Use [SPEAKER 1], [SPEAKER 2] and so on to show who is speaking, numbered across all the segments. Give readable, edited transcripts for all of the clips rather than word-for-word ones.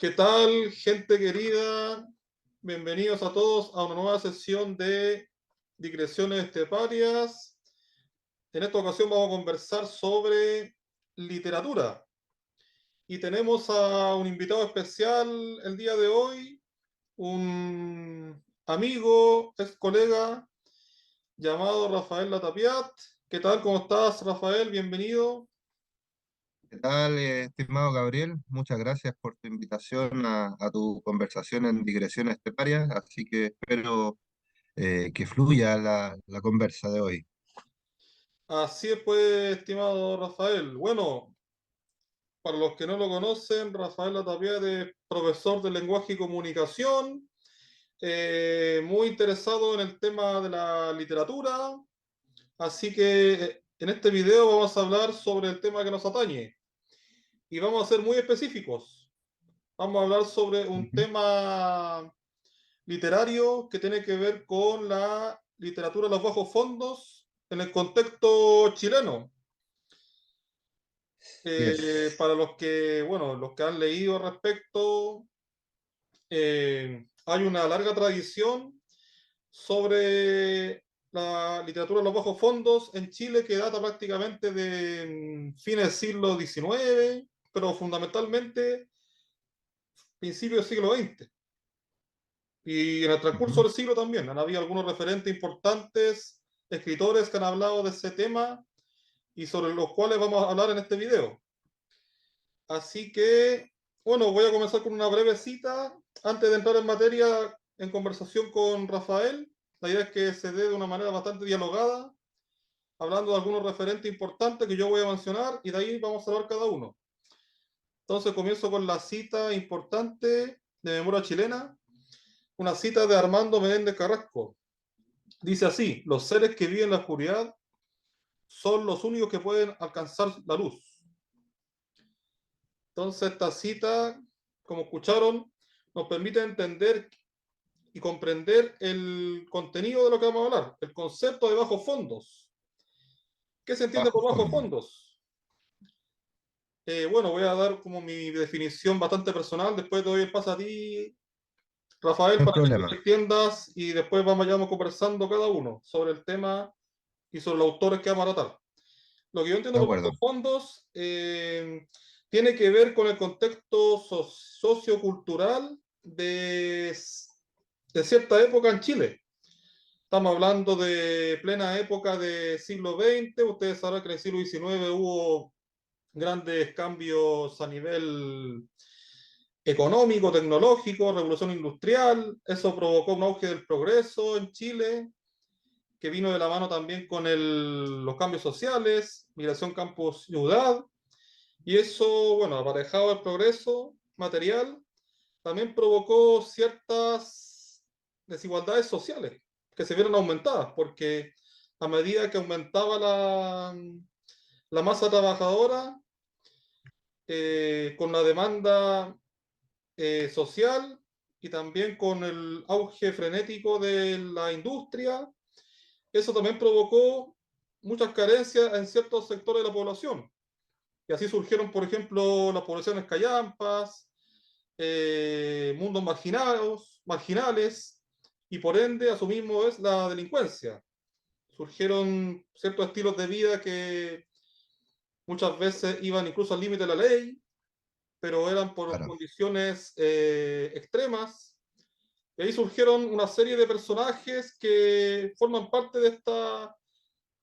[SPEAKER 1] ¿Qué tal, gente querida? Bienvenidos a todos a una nueva sesión de digresiones esteparias. En esta ocasión vamos a conversar sobre literatura. Y tenemos a un invitado especial el día de hoy, un amigo, ex colega llamado Rafael Latapiat. ¿Qué tal? ¿Cómo estás, Rafael? Bienvenido.
[SPEAKER 2] ¿Qué tal, estimado Gabriel? Muchas gracias por tu invitación a tu conversación en digresiones esteparias, así que espero que fluya la conversa de hoy.
[SPEAKER 1] Así es, pues, estimado Rafael. Bueno, para los que no lo conocen, Rafael Latapiat es profesor de lenguaje y comunicación, muy interesado en el tema de la literatura. Así que en este video vamos a hablar sobre el tema que nos atañe y vamos a ser muy específicos. Vamos a hablar sobre un
[SPEAKER 2] Ujú.
[SPEAKER 1] tema literario que tiene que ver con la literatura de los bajos fondos en el contexto chileno.
[SPEAKER 2] Sí es.
[SPEAKER 1] Para los que, bueno, los que han leído al respecto, hay una larga tradición sobre la literatura de los bajos fondos en Chile que data prácticamente de fines del siglo XIX, pero fundamentalmente principios del siglo XX. Y en el transcurso
[SPEAKER 2] Ujú.
[SPEAKER 1] del siglo también han habido algunos referentes importantes, escritores que han hablado de ese tema y sobre los cuales vamos a hablar en este video. Así que, bueno, voy a comenzar con una breve cita antes de entrar en materia en conversación con Rafael. La idea es que se dé de una manera bastante dialogada, hablando de algunos referentes importantes que yo voy a mencionar y de ahí vamos a hablar cada uno. Entonces comienzo con la cita importante de memoria chilena, una cita de Armando Menéndez Carrasco. Dice así: los seres que viven en la oscuridad son los únicos que pueden alcanzar la luz. Entonces esta cita, como escucharon, nos permite entender y comprender el contenido de lo que vamos a hablar, el concepto de bajos fondos. ¿Qué se entiende
[SPEAKER 2] Bajo
[SPEAKER 1] por bajos
[SPEAKER 2] fondo,
[SPEAKER 1] fondos? Bueno, voy a dar como mi definición bastante personal, después te doy el paso a ti, Rafael,
[SPEAKER 2] no hay
[SPEAKER 1] para que tú te
[SPEAKER 2] problema.
[SPEAKER 1] entiendas y después vayamos conversando cada uno sobre el tema y sobre los autores que vamos a tratar. Lo que yo entiendo
[SPEAKER 2] De
[SPEAKER 1] por
[SPEAKER 2] acuerdo.
[SPEAKER 1] bajos fondos tiene que ver con el contexto sociocultural de cierta época en Chile. Estamos hablando de plena época del siglo XX. Ustedes sabrán que en el siglo XIX hubo grandes cambios a nivel económico, tecnológico, revolución industrial. Eso provocó un auge del progreso en Chile, que vino de la mano también con los cambios sociales, migración campo-ciudad. Y eso, bueno, aparejado al progreso material, también provocó ciertas desigualdades sociales que se vieron aumentadas, porque a medida que aumentaba la masa trabajadora, con la demanda social y también con el auge frenético de la industria, eso también provocó muchas carencias en ciertos sectores de la población. Y así surgieron, por ejemplo, las poblaciones callampas, mundos marginales, y por ende, asimismo, es la delincuencia. Surgieron ciertos estilos de vida que muchas veces iban incluso al límite de la ley, pero eran por
[SPEAKER 2] Claro.
[SPEAKER 1] condiciones extremas. Y ahí surgieron una serie de personajes que forman parte de esta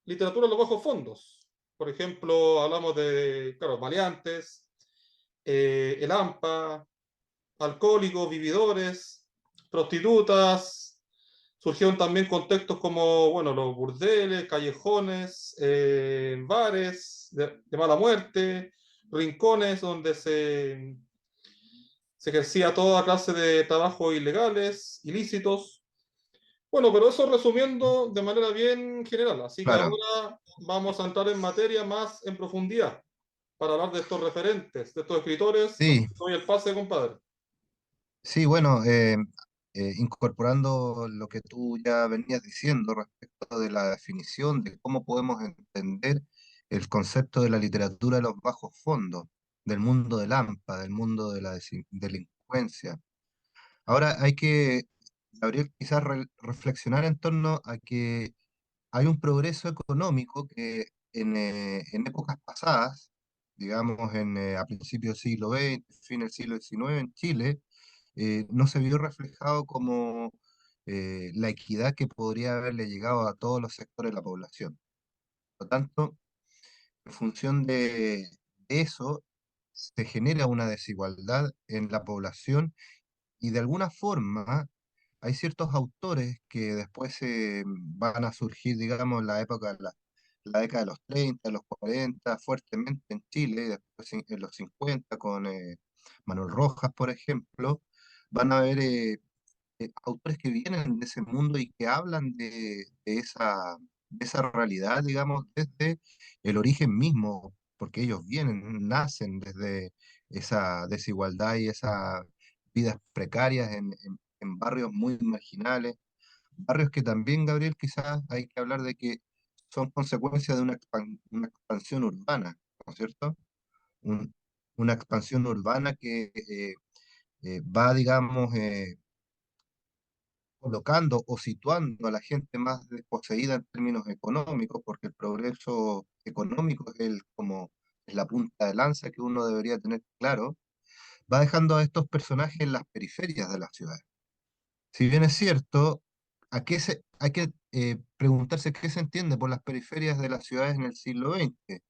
[SPEAKER 1] literatura de los bajos fondos. Por ejemplo, hablamos de, claro, maleantes, el AMPA, alcohólicos, vividores, prostitutas. Surgieron también contextos como, bueno, los burdeles, callejones, bares de mala muerte, rincones donde se ejercía toda clase de trabajos ilegales, ilícitos. Bueno, pero eso resumiendo de manera bien general. Así que
[SPEAKER 2] Claro.
[SPEAKER 1] ahora vamos a entrar en materia más en profundidad para hablar de estos referentes, de estos escritores. Así
[SPEAKER 2] Sí,
[SPEAKER 1] que doy el pase, compadre.
[SPEAKER 2] sí, bueno, incorporando lo que tú ya venías diciendo respecto de la definición de cómo podemos entender el concepto de la literatura de los bajos fondos, del mundo del AMPA, del mundo de la delincuencia consecuencia. Ahora hay que, Gabriel, quizás reflexionar en torno a que hay un progreso económico que en épocas pasadas, digamos a principios del siglo XX, fin del siglo XIX en Chile, no se vio reflejado como la equidad que podría haberle llegado a todos los sectores de la población. Por lo tanto, en función de eso, se genera una desigualdad en la población y de alguna forma hay ciertos autores que después van a surgir, digamos, en la época, la década de los 30 los 40 fuertemente en Chile, y después en los 50 con Manuel Rojas, por ejemplo, van a haber autores que vienen de ese mundo y que hablan de esa realidad, digamos, desde el origen mismo, porque ellos vienen, nacen desde esa desigualdad y esas vidas precarias en barrios muy marginales, barrios que también, Gabriel, quizás hay que hablar de que son consecuencia de una expansión urbana, ¿no es cierto? Un- una expansión urbana que va, digamos, colocando o situando a la gente más desposeída en términos económicos, porque el progreso económico es como es la punta de lanza que uno debería tener claro, va dejando a estos personajes en las periferias de la ciudad. Si bien es cierto, hay que preguntarse qué se entiende por las periferias de las ciudades en el siglo XX,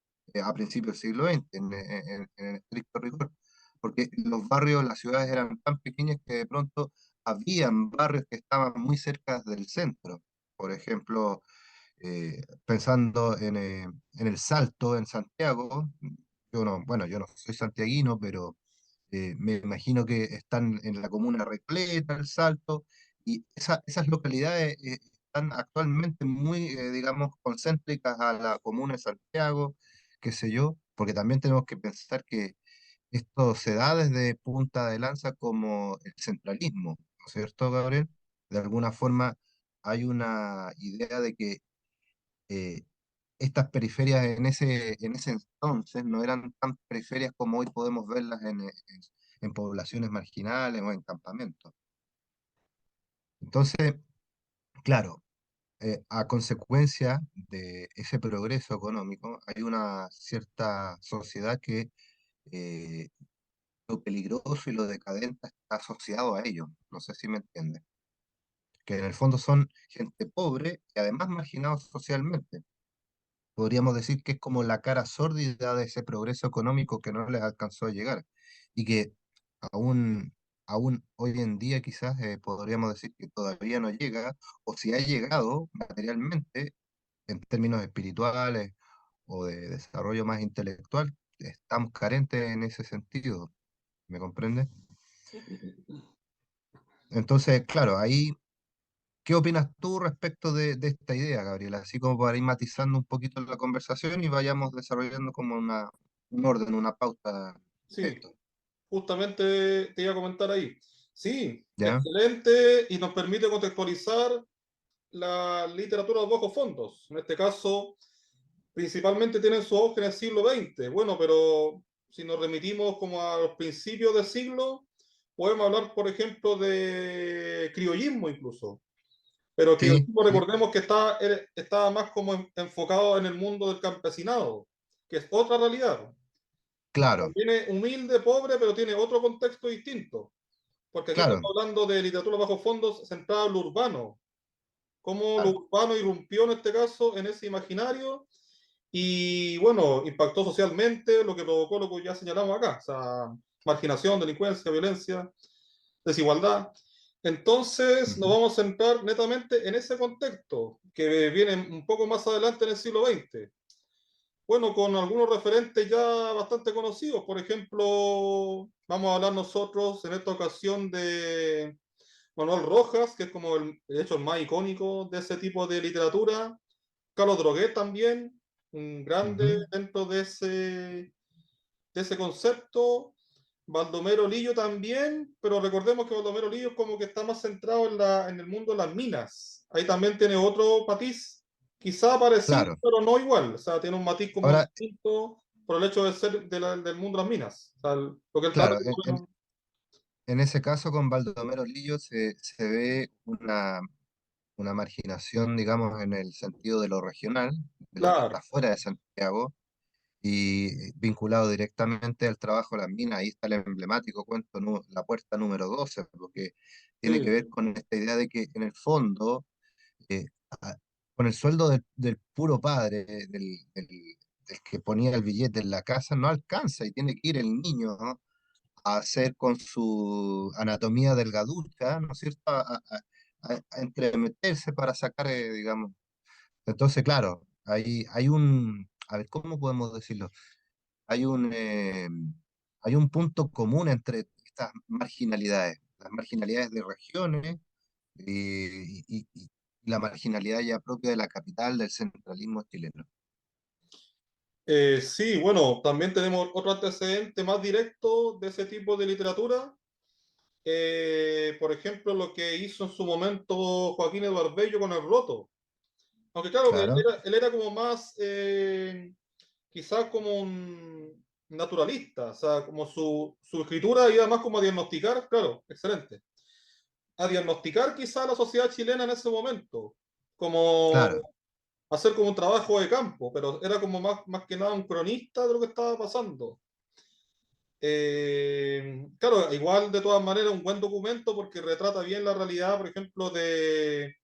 [SPEAKER 2] a principios del siglo XX, en estricto rigor, porque los barrios, las ciudades eran tan pequeñas que de pronto habían barrios que estaban muy cerca del centro. Por ejemplo, pensando en El Salto, en Santiago, yo no, bueno, yo no soy santiaguino, pero me imagino que están en la comuna Recoleta, El Salto, y esas localidades están actualmente muy, digamos, concéntricas a la comuna de Santiago, qué sé yo, porque también tenemos que pensar que esto se da desde punta de lanza como el centralismo, ¿no es cierto, Gabriel? De alguna forma hay una idea de que eh, estas periferias en ese entonces no eran tan periferias como hoy podemos verlas en poblaciones marginales o en campamentos. Entonces, claro, a consecuencia de ese progreso económico, hay una cierta sociedad que lo peligroso y lo decadente está asociado a ello. No sé si me entiende. Que en el fondo son gente pobre y además marginados socialmente. Podríamos decir que es como la cara sórdida de ese progreso económico que no les alcanzó a llegar y que aún, aún hoy en día quizás podríamos decir que todavía no llega, o si ha llegado materialmente en términos espirituales o de desarrollo más intelectual, estamos carentes en ese sentido, ¿me comprende? Entonces, claro, ahí, ¿qué opinas tú respecto de esta idea, Gabriela? Así como para ir matizando un poquito la conversación y vayamos desarrollando como un orden, una pauta de
[SPEAKER 1] Sí,
[SPEAKER 2] esto.
[SPEAKER 1] justamente te iba a comentar ahí. Sí,
[SPEAKER 2] ¿Ya?
[SPEAKER 1] excelente y nos permite contextualizar la literatura de bajos fondos. En este caso, principalmente tienen su auge en el siglo XX. Bueno, pero si nos remitimos como a los principios del siglo, podemos hablar, por ejemplo, de criollismo incluso. Pero el
[SPEAKER 2] Sí,
[SPEAKER 1] criollismo,
[SPEAKER 2] sí,
[SPEAKER 1] recordemos que está más como enfocado en el mundo del campesinado, que es otra realidad.
[SPEAKER 2] claro,
[SPEAKER 1] Tiene humilde, pobre, pero tiene otro contexto distinto. Porque aquí estamos
[SPEAKER 2] claro,
[SPEAKER 1] hablando de literatura bajo fondos centrada en lo urbano. Cómo lo
[SPEAKER 2] claro,
[SPEAKER 1] urbano irrumpió en este caso en ese imaginario y bueno, impactó socialmente, lo que provocó lo que ya señalamos acá, o sea, marginación, delincuencia, violencia, desigualdad. Entonces nos
[SPEAKER 2] ujú,
[SPEAKER 1] vamos a centrar netamente en ese contexto que viene un poco más adelante en el siglo XX. Bueno, con algunos referentes ya bastante conocidos. Por ejemplo, vamos a hablar nosotros en esta ocasión de Manuel Rojas, que es como de hecho el más icónico de ese tipo de literatura. Carlos Droguet también, un grande
[SPEAKER 2] ujú,
[SPEAKER 1] dentro de ese concepto. Baldomero Lillo también, pero recordemos que Baldomero Lillo es como que está más centrado en el mundo de las minas. Ahí también tiene otro matiz, quizá parecido,
[SPEAKER 2] claro.
[SPEAKER 1] pero no igual. O sea, tiene un matiz como
[SPEAKER 2] Ahora,
[SPEAKER 1] distinto por el hecho de ser del mundo de las minas. O sea, lo que él trata
[SPEAKER 2] claro,
[SPEAKER 1] de...
[SPEAKER 2] en ese caso con Baldomero Lillo se ve una marginación, digamos, en el sentido de lo regional, de lo que
[SPEAKER 1] Claro,
[SPEAKER 2] está fuera de Santiago, y vinculado directamente al trabajo de las minas. Ahí está el emblemático cuento, La Puerta número 12, porque tiene
[SPEAKER 1] sí,
[SPEAKER 2] que ver
[SPEAKER 1] sí,
[SPEAKER 2] con esta idea de que en el fondo, eh, a- con el sueldo del puro padre, del que ponía el billete en la casa, no alcanza y tiene que ir el niño, ¿no?, a hacer con su anatomía delgaducha, ¿no es cierto?, a entremeterse para sacar, digamos. Entonces, claro, hay a ver, ¿cómo podemos decirlo? Hay hay un punto común entre estas marginalidades, las marginalidades de regiones y la marginalidad ya propia de la capital, del centralismo chileno.
[SPEAKER 1] Sí, bueno, también tenemos otro antecedente más directo de ese tipo de literatura. Por ejemplo, lo que hizo en su momento Joaquín Eduardo Bello con El Roto. Aunque claro,
[SPEAKER 2] Claro,
[SPEAKER 1] él era como más, quizás como un naturalista, o sea, como su escritura iba más como a diagnosticar, claro, excelente, a diagnosticar quizás la sociedad chilena en ese momento, como
[SPEAKER 2] claro,
[SPEAKER 1] hacer como un trabajo de campo, pero era como más que nada un cronista de lo que estaba pasando. Claro, igual de todas maneras un buen documento porque retrata bien la realidad, por ejemplo, de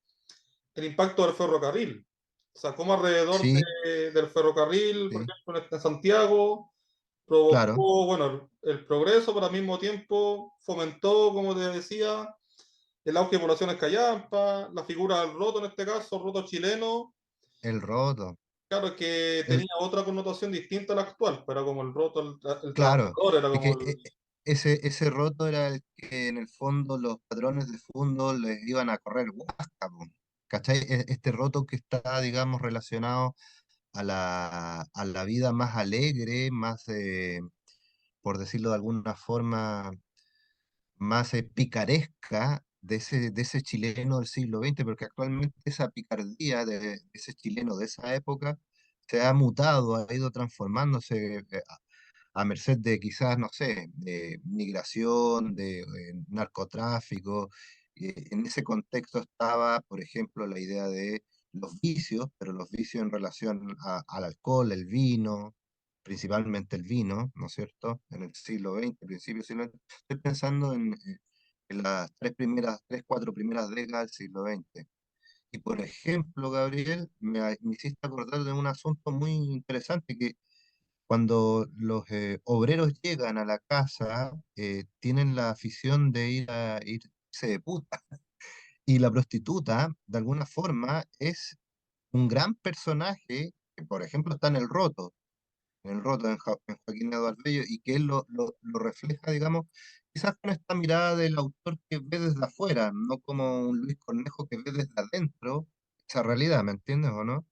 [SPEAKER 1] el impacto del ferrocarril. O sea, cómo alrededor
[SPEAKER 2] sí,
[SPEAKER 1] del ferrocarril, por
[SPEAKER 2] sí,
[SPEAKER 1] ejemplo, en Santiago,
[SPEAKER 2] claro,
[SPEAKER 1] provocó, bueno, el progreso, pero al mismo tiempo fomentó, como te decía, el auge de poblaciones callampa, la figura del roto en este caso, roto chileno,
[SPEAKER 2] el roto,
[SPEAKER 1] claro que
[SPEAKER 2] el,
[SPEAKER 1] tenía otra connotación distinta a la actual, pero como el roto, el
[SPEAKER 2] claro,
[SPEAKER 1] trabajador, era
[SPEAKER 2] es
[SPEAKER 1] como
[SPEAKER 2] que
[SPEAKER 1] el...
[SPEAKER 2] ese roto era el que en el fondo los patrones de fondo les iban a correr guasca, po, ¿cachai? Este roto que está, digamos, relacionado a la vida más alegre, más, por decirlo de alguna forma, más picaresca de ese chileno del siglo XX, porque actualmente esa picardía de ese chileno de esa época se ha mutado, ha ido transformándose, a merced de quizás, no sé, de migración, de narcotráfico. En ese contexto estaba, por ejemplo, la idea de los vicios, pero los vicios en relación al alcohol, el vino, principalmente el vino, ¿no es cierto? En el siglo XX, principio del siglo XX. Estoy pensando en las cuatro primeras décadas del siglo XX. Y por ejemplo, Gabriel, me hiciste acordar de un asunto muy interesante que cuando los obreros llegan a la casa, tienen la afición de irse de puta. Y la prostituta, de alguna forma, es un gran personaje que, por ejemplo, está en el roto, en Joaquín Eduardo Bello, y que él lo refleja, digamos, quizás con esta mirada del autor que ve desde afuera, no como un Luis Cornejo que ve desde adentro esa realidad, ¿me entiendes o no?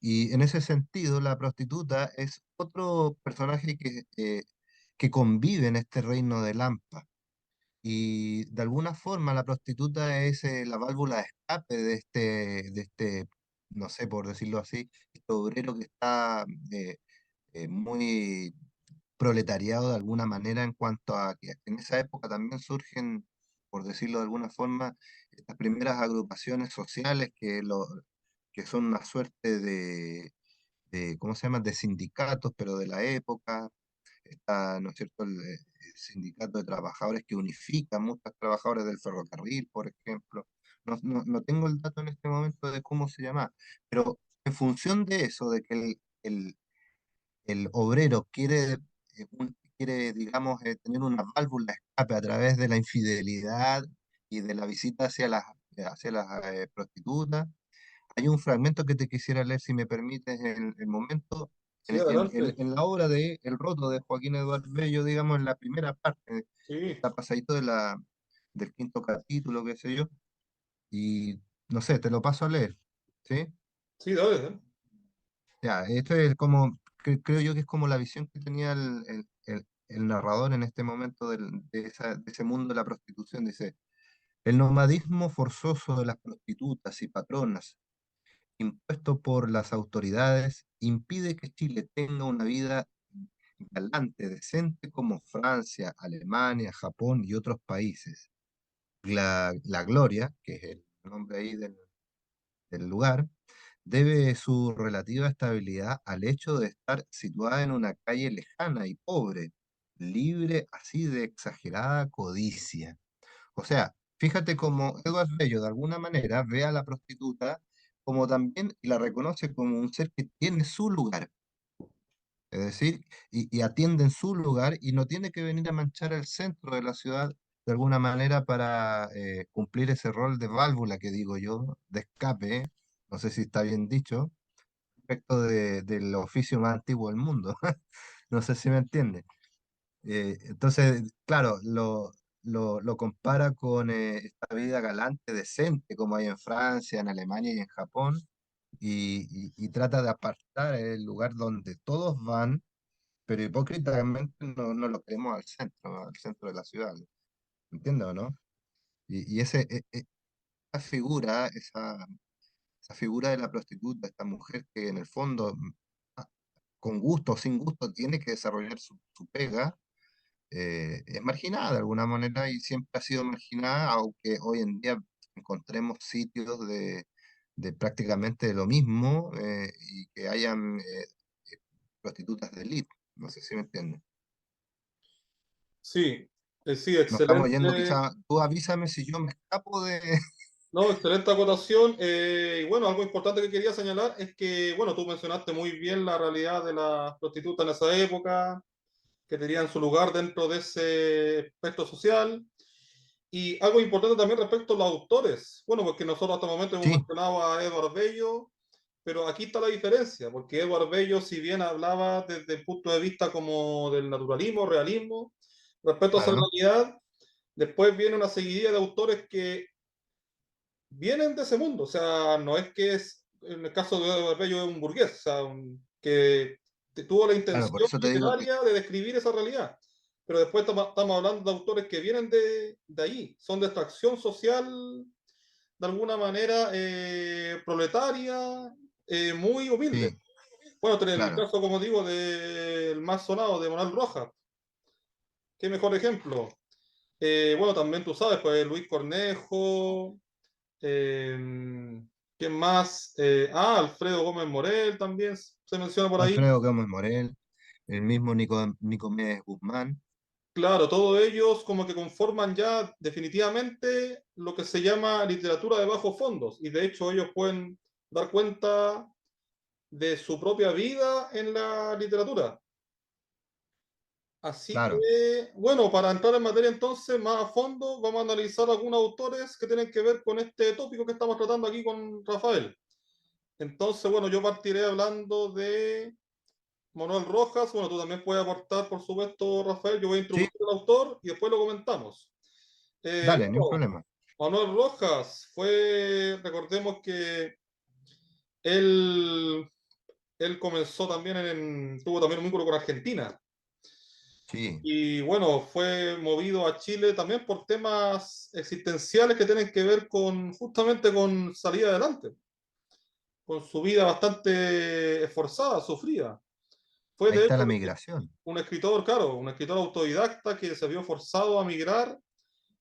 [SPEAKER 2] Y en ese sentido, la prostituta es otro personaje que convive en este reino de Lampa. Y de alguna forma la prostituta es la válvula de escape de este, no sé, por decirlo así, este obrero que está muy proletariado de alguna manera en cuanto a que en esa época también surgen, por decirlo de alguna forma, estas primeras agrupaciones sociales que son una suerte ¿cómo se llama?, de sindicatos, pero de la época. Está, ¿no es cierto?, el sindicato de trabajadores que unifica a muchos trabajadores del ferrocarril, por ejemplo. No tengo el dato en este momento de cómo se llama, pero en función de eso, de que el obrero quiere, digamos, tener una válvula de escape a través de la infidelidad y de la visita hacia las prostitutas. Hay un fragmento que te quisiera leer, si me permites, el momento,
[SPEAKER 1] Sí, adelante.
[SPEAKER 2] en la obra de El Roto de Joaquín Eduardo Bello, digamos, en la primera parte,
[SPEAKER 1] Sí,
[SPEAKER 2] está pasadito del quinto capítulo, qué sé yo, y no sé, te lo paso a leer, ¿sí?
[SPEAKER 1] sí, dale, dale.
[SPEAKER 2] Ya, esto es como, creo yo que es como la visión que tenía el narrador en este momento de ese mundo de la prostitución. Dice, el nomadismo forzoso de las prostitutas y patronas impuesto por las autoridades impide que Chile tenga una vida galante, decente como Francia, Alemania, Japón y otros países. La Gloria, que es el nombre ahí del lugar, debe su relativa estabilidad al hecho de estar situada en una calle lejana y pobre, libre así de exagerada codicia. O sea, fíjate cómo Edward Bello de alguna manera ve a la prostituta como también y la reconoce como un ser que tiene su lugar, es decir, y atiende en su lugar y no tiene que venir a manchar el centro de la ciudad de alguna manera para cumplir ese rol de válvula que digo yo, de escape, no sé si está bien dicho, respecto del oficio más antiguo del mundo. No sé si me entiende. Entonces, claro, lo compara con esta vida galante, decente, como hay en Francia, en Alemania y en Japón, y trata de apartar el lugar donde todos van, pero hipócritamente no lo queremos al centro de la ciudad, ¿entiendes o no? Y esa figura, esa figura de la prostituta, esta mujer que en el fondo, ah, con gusto o sin gusto, tiene que desarrollar su pega, es marginada de alguna manera y siempre ha sido marginada, aunque hoy en día encontremos sitios de prácticamente lo mismo y que hayan prostitutas de élite. No sé si me entienden.
[SPEAKER 1] Sí, sí,
[SPEAKER 2] Nos estamos yendo
[SPEAKER 1] excelente.
[SPEAKER 2] quizá, tú avísame si yo me escapo de...
[SPEAKER 1] No, excelente acotación. Y bueno, algo importante que quería señalar es que, bueno, tú mencionaste muy bien la realidad de las prostitutas en esa época, que tenían su lugar dentro de ese espectro social. Y algo importante también respecto a los autores. Bueno, porque nosotros hasta el momento hemos
[SPEAKER 2] Sí,
[SPEAKER 1] mencionado a Edward Bello, pero aquí está la diferencia, porque Edward Bello, si bien hablaba desde el punto de vista como del naturalismo, realismo, respecto a esa
[SPEAKER 2] claro,
[SPEAKER 1] realidad, después viene una seguidilla de autores que vienen de ese mundo. O sea, no es que es, en el caso de Eduardo Bello, es un burgués, o sea, que tuvo la
[SPEAKER 2] claro, por
[SPEAKER 1] intención
[SPEAKER 2] eso te digo que,
[SPEAKER 1] literaria de describir esa realidad. Pero después estamos hablando de autores que vienen de ahí, son de extracción social, de alguna manera proletaria, muy humilde.
[SPEAKER 2] sí,
[SPEAKER 1] Bueno, en el
[SPEAKER 2] claro,
[SPEAKER 1] caso, como digo, del más sonado de Manuel Rojas, qué mejor ejemplo. Bueno, también tú sabes, pues Luis Cornejo, eh, ¿quién más? Alfredo Gómez Morel también se menciona por ahí.
[SPEAKER 2] Alfredo Gómez Morel, el mismo Nicomedes Guzmán,
[SPEAKER 1] Claro, todos ellos como que conforman ya definitivamente lo que se llama literatura de bajos fondos y de hecho ellos pueden dar cuenta de su propia vida en la literatura. Así
[SPEAKER 2] claro,
[SPEAKER 1] que, bueno, para entrar en materia entonces más a fondo, vamos a analizar algunos autores que tienen que ver con este tópico que estamos tratando aquí con Rafael. Entonces, bueno, yo partiré hablando de Manuel Rojas. Bueno, tú también puedes aportar, por supuesto, Rafael. Yo voy a
[SPEAKER 2] sí,
[SPEAKER 1] introducir al autor y después lo comentamos.
[SPEAKER 2] dale, ni un
[SPEAKER 1] Bueno,
[SPEAKER 2] problema.
[SPEAKER 1] Manuel Rojas fue, recordemos que él, él comenzó también tuvo también un vínculo con Argentina.
[SPEAKER 2] Sí,
[SPEAKER 1] Y bueno, fue movido a Chile también por temas existenciales que tienen que ver con justamente con salir adelante, con su vida bastante esforzada, sufrida. Fue
[SPEAKER 2] ahí
[SPEAKER 1] de
[SPEAKER 2] está
[SPEAKER 1] hecho
[SPEAKER 2] la migración.
[SPEAKER 1] un escritor, claro, un escritor autodidacta que se vio forzado a migrar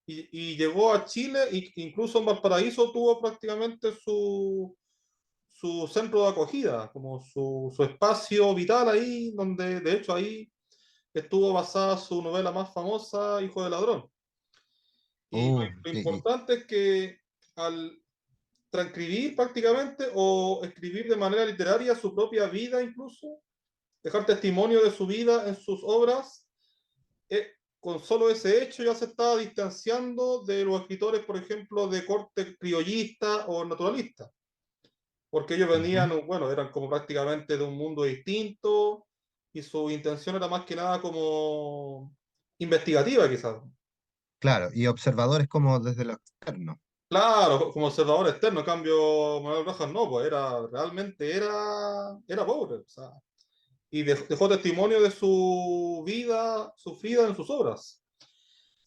[SPEAKER 1] y llegó a Chile e incluso en Valparaíso tuvo prácticamente su centro de acogida, como su espacio vital ahí, donde de hecho ahí estuvo basada su novela más famosa, Hijo de Ladrón. Y lo
[SPEAKER 2] Sí,
[SPEAKER 1] importante es que al transcribir prácticamente o escribir de manera literaria su propia vida incluso, dejar testimonio de su vida en sus obras, con solo ese hecho ya se estaba distanciando de los escritores, por ejemplo, de corte criollista o naturalista, porque ellos
[SPEAKER 2] ujú,
[SPEAKER 1] venían, bueno, eran como prácticamente de un mundo distinto y su intención era más que nada como investigativa quizás.
[SPEAKER 2] claro, y observadores como desde lo externo.
[SPEAKER 1] Claro, como observador externo, en cambio Manuel Rojas no, pues realmente era pobre, o sea, y dejó testimonio de su vida sufrida en sus obras.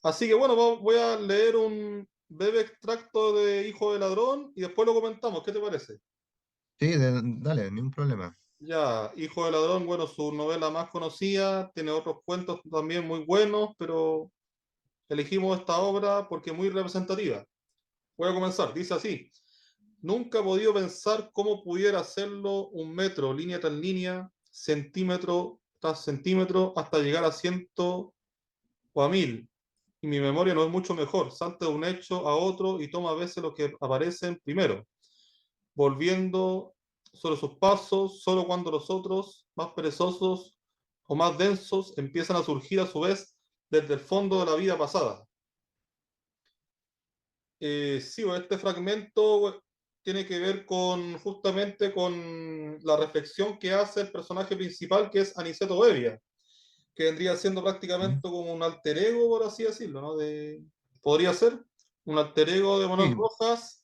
[SPEAKER 1] Así que bueno, voy a leer un breve extracto de Hijo de Ladrón y después lo comentamos. ¿Qué te parece?
[SPEAKER 2] Sí, dale, ni un problema.
[SPEAKER 1] Ya, Hijo de Ladrón, bueno, su novela más conocida, tiene otros cuentos también muy buenos, pero elegimos esta obra porque es muy representativa. Voy a comenzar, dice así. Nunca he podido pensar cómo pudiera hacerlo un metro, línea tras línea, centímetro tras centímetro, hasta llegar a ciento o a mil. Y mi memoria no es mucho mejor. Salta de un hecho a otro y toma a veces lo que aparecen primero, volviendo sobre sus pasos solo cuando los otros, más perezosos o más densos, empiezan a surgir a su vez desde el fondo de la vida pasada. Sí, pues, este fragmento tiene que ver con justamente con la reflexión que hace el personaje principal, que es Aniceto Bebia, que vendría siendo prácticamente
[SPEAKER 2] ¿Mm?
[SPEAKER 1] como un alter ego, por así decirlo, ¿no? Podría ser un alter ego de Manuel
[SPEAKER 2] Sí,
[SPEAKER 1] Rojas,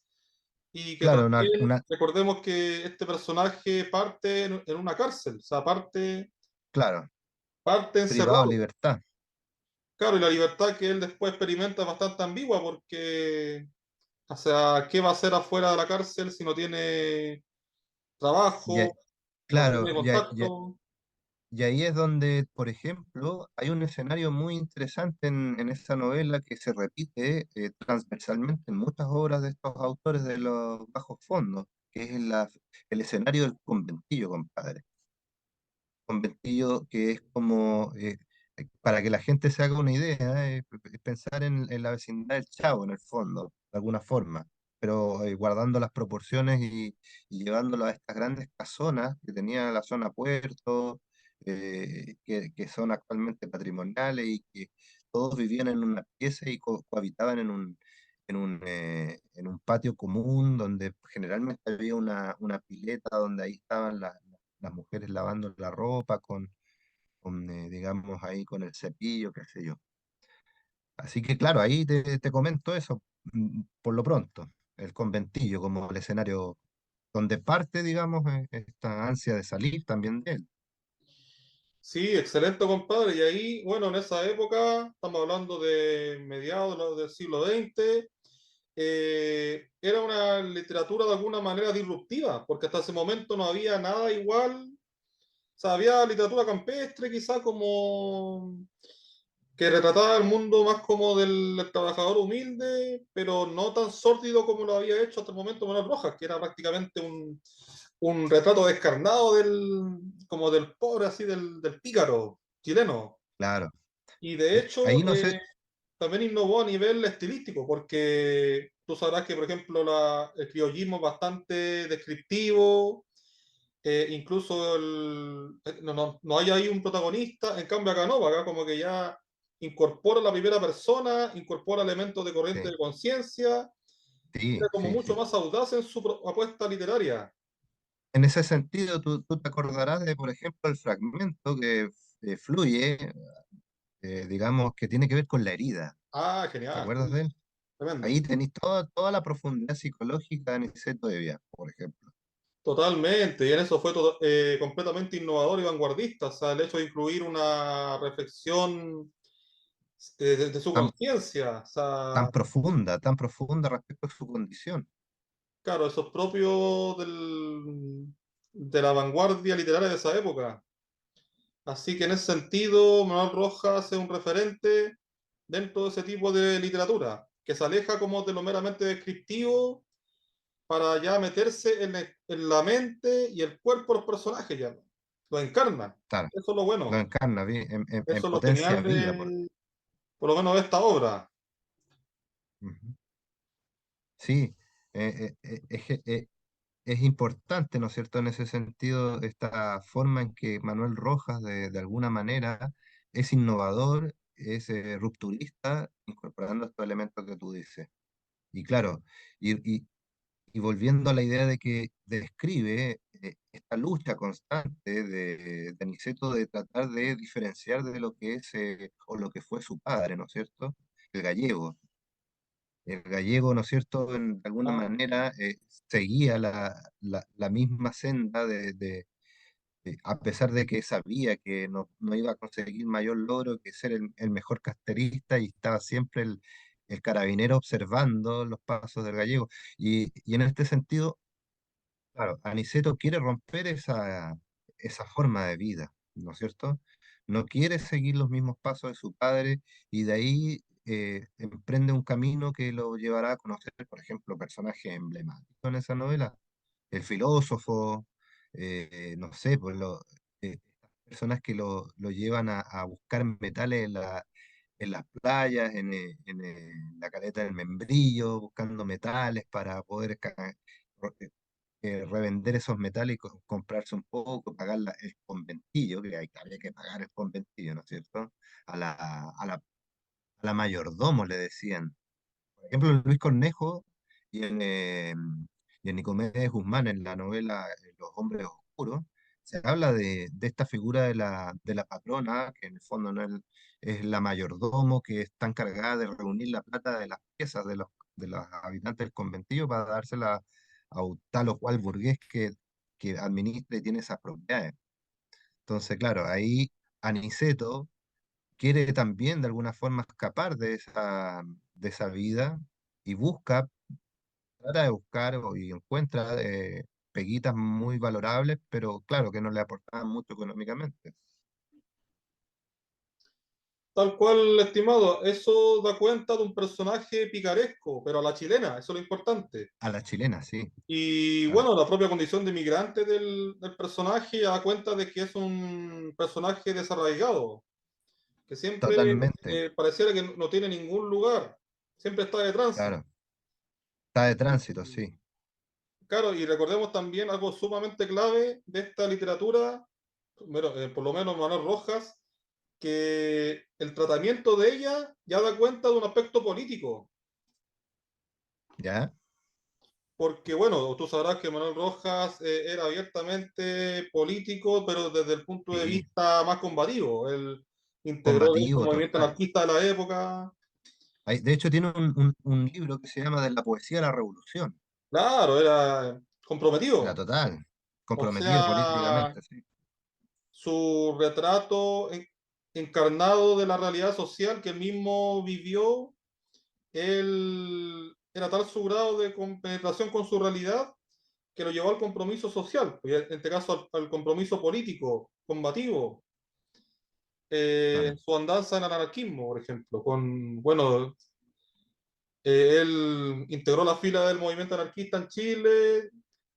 [SPEAKER 1] y que
[SPEAKER 2] claro,
[SPEAKER 1] también recordemos que este personaje parte en una cárcel, o sea,
[SPEAKER 2] claro,
[SPEAKER 1] parte
[SPEAKER 2] privado de
[SPEAKER 1] encerrado.
[SPEAKER 2] libertad.
[SPEAKER 1] Claro, y la libertad que él después experimenta es bastante ambigua porque, o sea, ¿qué va a hacer afuera de la cárcel si no tiene
[SPEAKER 2] Y,
[SPEAKER 1] trabajo, no
[SPEAKER 2] claro,
[SPEAKER 1] tiene contacto?
[SPEAKER 2] y ahí es donde, por ejemplo, hay un escenario muy interesante en esa novela que se repite transversalmente en muchas obras de estos autores de los bajos fondos, que es el escenario del conventillo, compadre. Conventillo que es como, para que la gente se haga una idea, es pensar en la vecindad del Chavo, en el fondo, de alguna forma, pero guardando las proporciones y llevándolo a estas grandes casonas que tenía la zona Puerto, que son actualmente patrimoniales y que todos vivían en una pieza y cohabitaban en un patio común donde generalmente había una pileta donde ahí estaban las mujeres lavando la ropa digamos, ahí con el cepillo, qué sé yo. Así que claro, ahí te comento eso, por lo pronto, el conventillo como el escenario donde parte, digamos, esta ansia de salir también de él.
[SPEAKER 1] Sí, excelente, compadre. Y ahí, bueno, en esa época, estamos hablando de mediados del siglo XX, era una literatura de alguna manera disruptiva, porque hasta ese momento no había nada igual. O sea, había literatura campestre, quizá como que retrataba el mundo más como del trabajador humilde, pero no tan sórdido como lo había hecho hasta el momento Manuel Rojas, que era prácticamente un retrato descarnado como del pobre, así, del pícaro chileno.
[SPEAKER 2] Claro.
[SPEAKER 1] Y de hecho,
[SPEAKER 2] Ahí no sé,
[SPEAKER 1] también innovó a nivel estilístico, porque tú sabrás que, por ejemplo, el criollismo es bastante descriptivo, incluso no hay ahí un protagonista, en cambio acá no, acá como que ya incorpora la primera persona, incorpora elementos de corriente
[SPEAKER 2] sí,
[SPEAKER 1] de conciencia,
[SPEAKER 2] sí,
[SPEAKER 1] era como
[SPEAKER 2] sí,
[SPEAKER 1] mucho
[SPEAKER 2] sí.
[SPEAKER 1] más audaz en su apuesta literaria.
[SPEAKER 2] En ese sentido, tú te acordarás de, por ejemplo, el fragmento que fluye, digamos, que tiene que ver con la herida.
[SPEAKER 1] Ah,
[SPEAKER 2] ¿Te
[SPEAKER 1] genial,
[SPEAKER 2] acuerdas de él?
[SPEAKER 1] tremendo.
[SPEAKER 2] Ahí tenéis toda la profundidad psicológica de Aniceto de Vía, por ejemplo.
[SPEAKER 1] Totalmente, y en eso fue completamente innovador y vanguardista, o sea, el hecho de incluir una reflexión de su
[SPEAKER 2] Tan,
[SPEAKER 1] conciencia, o sea,
[SPEAKER 2] tan profunda respecto a su condición.
[SPEAKER 1] claro, eso es propio de la vanguardia literaria de esa época. Así que en ese sentido, Manuel Rojas es un referente dentro de ese tipo de literatura, que se aleja como de lo meramente descriptivo para ya meterse en la mente y el cuerpo de los personajes ya. Lo encarna.
[SPEAKER 2] Claro,
[SPEAKER 1] Eso es lo
[SPEAKER 2] lo
[SPEAKER 1] bueno.
[SPEAKER 2] encarna en
[SPEAKER 1] Eso es lo
[SPEAKER 2] potencia
[SPEAKER 1] genial
[SPEAKER 2] viva.
[SPEAKER 1] por lo menos de esta obra.
[SPEAKER 2] Ujú. Sí, es importante, ¿no es cierto?, en ese sentido, esta forma en que Manuel Rojas, de alguna manera, es innovador, es rupturista, incorporando estos elementos que tú dices. Y claro, y volviendo a la idea de que describe esta lucha constante de Niceto de tratar de diferenciar de lo que es o lo que fue su padre, ¿no es cierto? El gallego. El gallego, ¿no es cierto?, de alguna
[SPEAKER 1] Ah,
[SPEAKER 2] manera seguía la misma senda a pesar de que sabía que no iba a conseguir mayor logro que ser el mejor casterista y estaba siempre el carabinero observando los pasos del gallego. Y en este sentido, claro, Aniceto quiere romper esa forma de vida, ¿no es cierto? No quiere seguir los mismos pasos de su padre y de ahí emprende un camino que lo llevará a conocer, por ejemplo, personajes emblemáticos en esa novela. El filósofo, no sé, pues estas personas que lo llevan a buscar metales en las playas, la caleta del Membrillo, buscando metales para poder revender esos metálicos, comprarse un poco, pagar el conventillo, había que pagar el conventillo, ¿no es cierto? A la, a la, a la mayordomo le decían. Por ejemplo, en Luis Cornejo y en Nicomedes Guzmán, en la novela Los Hombres Oscuros, se habla de esta figura de la patrona, que en el fondo no es la mayordomo que está encargada de reunir la plata de las piezas de los habitantes del conventillo para dársela a un tal o cual burgués que administra y tiene esas propiedades. Entonces, claro, ahí Aniceto quiere también de alguna forma escapar de esa vida y trata de buscar y encuentra peguitas muy valorables, pero claro que no le aportaban mucho económicamente.
[SPEAKER 1] Tal cual, estimado, eso da cuenta de un personaje picaresco, pero a la chilena, eso es lo importante.
[SPEAKER 2] A la chilena, sí,
[SPEAKER 1] Y
[SPEAKER 2] claro,
[SPEAKER 1] bueno, la propia condición de migrante del personaje da cuenta de que es un personaje desarraigado, que siempre
[SPEAKER 2] totalmente,
[SPEAKER 1] pareciera que no tiene ningún lugar, siempre está de tránsito.
[SPEAKER 2] claro. Está de tránsito,
[SPEAKER 1] Y,
[SPEAKER 2] sí,
[SPEAKER 1] claro, y recordemos también algo sumamente clave de esta literatura, bueno, por lo menos Manuel Rojas, que el tratamiento de ella ya da cuenta de un aspecto político.
[SPEAKER 2] ¿ya?
[SPEAKER 1] Porque, bueno, tú sabrás que Manuel Rojas era abiertamente político, pero desde el punto de
[SPEAKER 2] Sí,
[SPEAKER 1] vista más combativo. Él integró de hecho, el
[SPEAKER 2] combativo
[SPEAKER 1] movimiento
[SPEAKER 2] total.
[SPEAKER 1] anarquista de la época.
[SPEAKER 2] De hecho, tiene un libro que se llama De la poesía a la revolución.
[SPEAKER 1] Claro, era
[SPEAKER 2] Era
[SPEAKER 1] comprometido.
[SPEAKER 2] total,
[SPEAKER 1] O
[SPEAKER 2] comprometido
[SPEAKER 1] sea,
[SPEAKER 2] políticamente, sí.
[SPEAKER 1] su retrato encarnado de la realidad social que él mismo vivió, él era tal su grado de compenetración con su realidad que lo llevó al compromiso social, y en este caso al compromiso político, combativo,
[SPEAKER 2] Claro.
[SPEAKER 1] su andanza en el anarquismo, por ejemplo, bueno, él integró la fila del movimiento anarquista en Chile,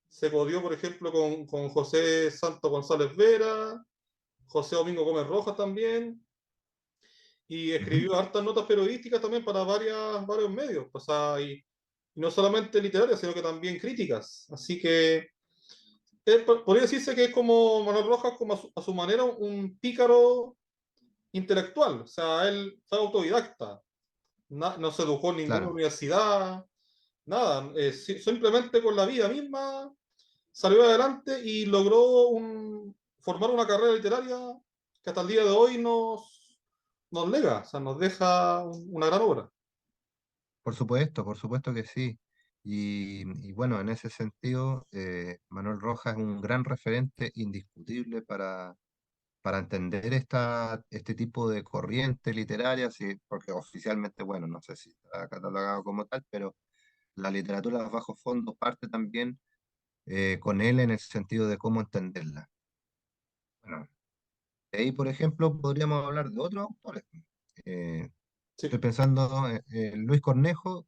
[SPEAKER 1] se codió, por ejemplo, con José Santo González Vera, José Domingo Gómez Rojas también, y
[SPEAKER 2] Ujú,
[SPEAKER 1] escribió hartas notas periodísticas también para varios medios, o sea, y no solamente literarias, sino que también críticas. Así que podría decirse que es como Manuel Rojas, como a su manera, un pícaro intelectual. O sea, él fue autodidacta, no se educó en ninguna
[SPEAKER 2] claro.
[SPEAKER 1] universidad, nada. Simplemente con la vida misma salió adelante y logró formar una carrera literaria que hasta el día de hoy nos lega, o sea, nos deja una gran obra.
[SPEAKER 2] Por supuesto que sí. Y bueno, en ese sentido, Manuel Rojas es un gran referente indiscutible para entender este tipo de corriente literaria, sí, porque oficialmente, bueno, no sé si está catalogado como tal, pero la literatura de bajo fondo parte también con él en el sentido de cómo entenderla. Bueno, de ahí, por ejemplo, podríamos hablar de otros autores. Eh, Estoy
[SPEAKER 1] Sí.
[SPEAKER 2] pensando en Luis Cornejo,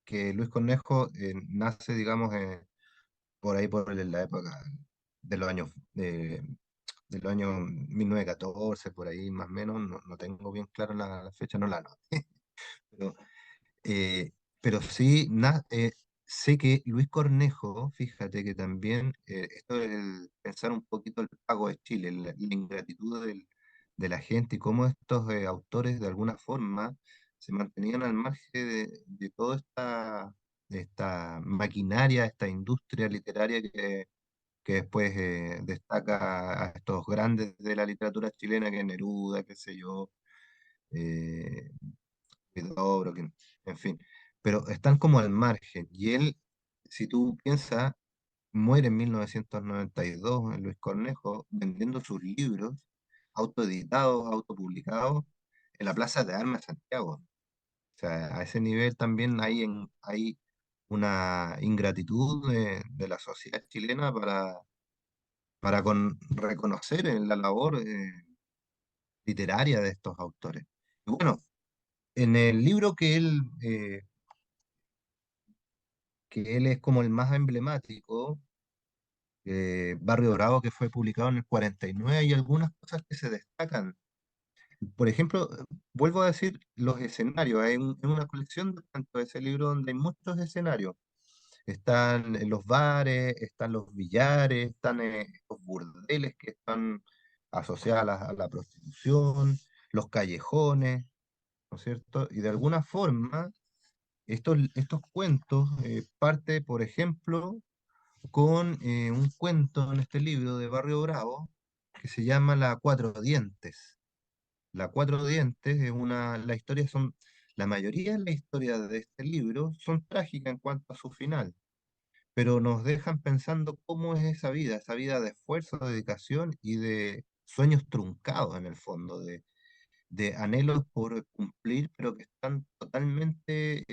[SPEAKER 2] que Luis Cornejo nace, digamos, por ahí por la época de los años, de los años 1914, por ahí más o menos, no tengo bien claro la fecha, no la anoté, pero, eh, pero sí, sé que Luis Cornejo, fíjate que también, esto es pensar un poquito el pago de Chile, la ingratitud de la gente y cómo estos autores de alguna forma se mantenían al margen de toda esta maquinaria, esta industria literaria que después destaca a estos grandes de la literatura chilena, que es Neruda, qué sé yo, eh, Huidobro, en fin, pero están como al margen. Y él, si tú piensas, muere en 1992 en Luis Cornejo vendiendo sus libros autoeditados, autopublicados en la Plaza de Armas de Santiago. O sea, a ese nivel también hay una ingratitud de la sociedad chilena para reconocer la labor literaria de estos autores. Y bueno, en el libro que él es como el más emblemático, Barrio Bravo, que fue publicado en el 49, hay algunas cosas que se destacan. Por ejemplo, vuelvo a decir los escenarios. En una colección de tanto ese libro donde hay muchos escenarios. Están los bares, están los billares, están los burdeles que están asociados a la prostitución, los callejones, ¿no es cierto? Y de alguna forma, estos cuentos parte, por ejemplo, con un cuento en este libro de Barrio Bravo que se llama La Cuatro Dientes. La Cuatro Dientes es la historia la mayoría de las historias de este libro son trágicas en cuanto a su final, pero nos dejan pensando cómo es esa vida de esfuerzo, de dedicación y de sueños truncados en el fondo, de anhelos por cumplir, pero que están totalmente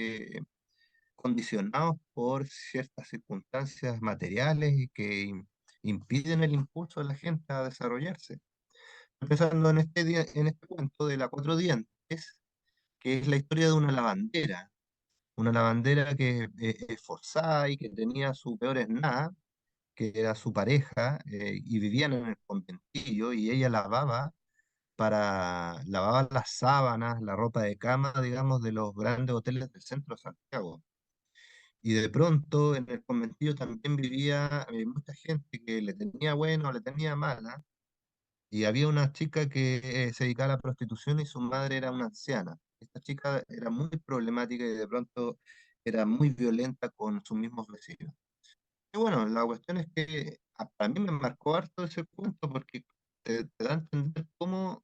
[SPEAKER 2] condicionados por ciertas circunstancias materiales y que impiden el impulso de la gente a desarrollarse. Empezando en este cuento de la Cuatro Dientes, que es la historia de una lavandera que es esforzada y que tenía su peor nada, que era su pareja, y vivían en el conventillo, y ella lavaba las sábanas, la ropa de cama, digamos, de los grandes hoteles del centro de Santiago. Y de pronto en el conventillo también vivía mucha gente que le tenía bueno, le tenía mala, y había una chica que se dedicaba a la prostitución y su madre era una anciana. Esta chica era muy problemática y de pronto era muy violenta con sus mismos vecinos. Y bueno, la cuestión es que para mí me marcó harto ese punto porque te da a entender cómo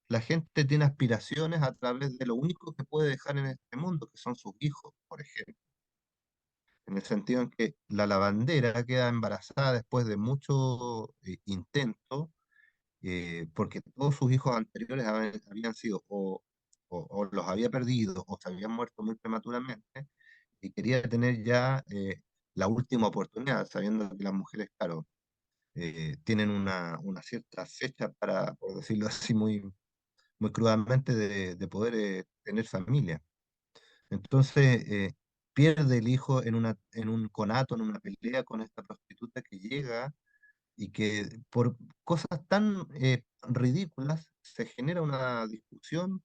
[SPEAKER 2] la gente tiene aspiraciones a través de lo único que puede dejar en este mundo, que son sus hijos, por ejemplo. En el sentido en que la lavandera queda embarazada después de mucho intento, porque todos sus hijos anteriores habían sido o los había perdido o se habían muerto muy prematuramente, y quería tener ya la última oportunidad, sabiendo que las mujeres, claro, tienen una cierta fecha para, por decirlo así, muy crudamente, de poder tener familia. Entonces, pierde el hijo en un conato, en una pelea con esta prostituta que llega y que por cosas tan ridículas se genera una discusión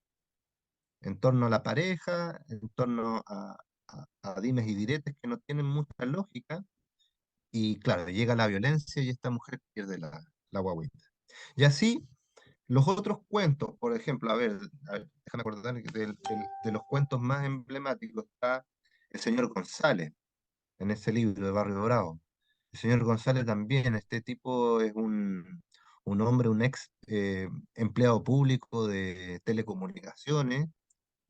[SPEAKER 2] en torno a la pareja, en torno a dimes y diretes que no tienen mucha lógica, y claro, llega la violencia y esta mujer pierde la guagüita. Y así, los otros cuentos, por ejemplo, a ver, déjame acordar que de los cuentos más emblemáticos está El señor González, en ese libro de Barrio Bravo. El señor González también, este tipo es un hombre, un ex empleado público de telecomunicaciones,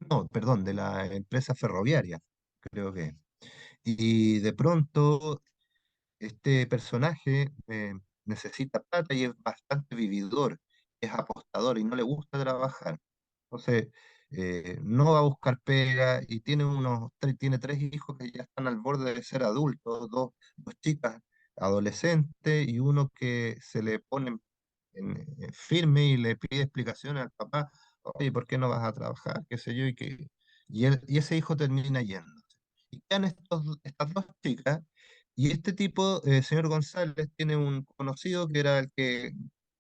[SPEAKER 2] no, perdón, de la empresa ferroviaria, creo que. Y de pronto este personaje necesita plata y es bastante vividor, es apostador y no le gusta trabajar. Entonces, no va a buscar pega y tiene tres hijos que ya están al borde de ser adultos, dos chicas adolescentes y uno que se le pone firme y le pide explicaciones al papá: oye, ¿por qué no vas a trabajar? ¿Qué sé yo? Y ese hijo termina yendo. Y quedan estas dos chicas, y este tipo, señor González, tiene un conocido que era el que,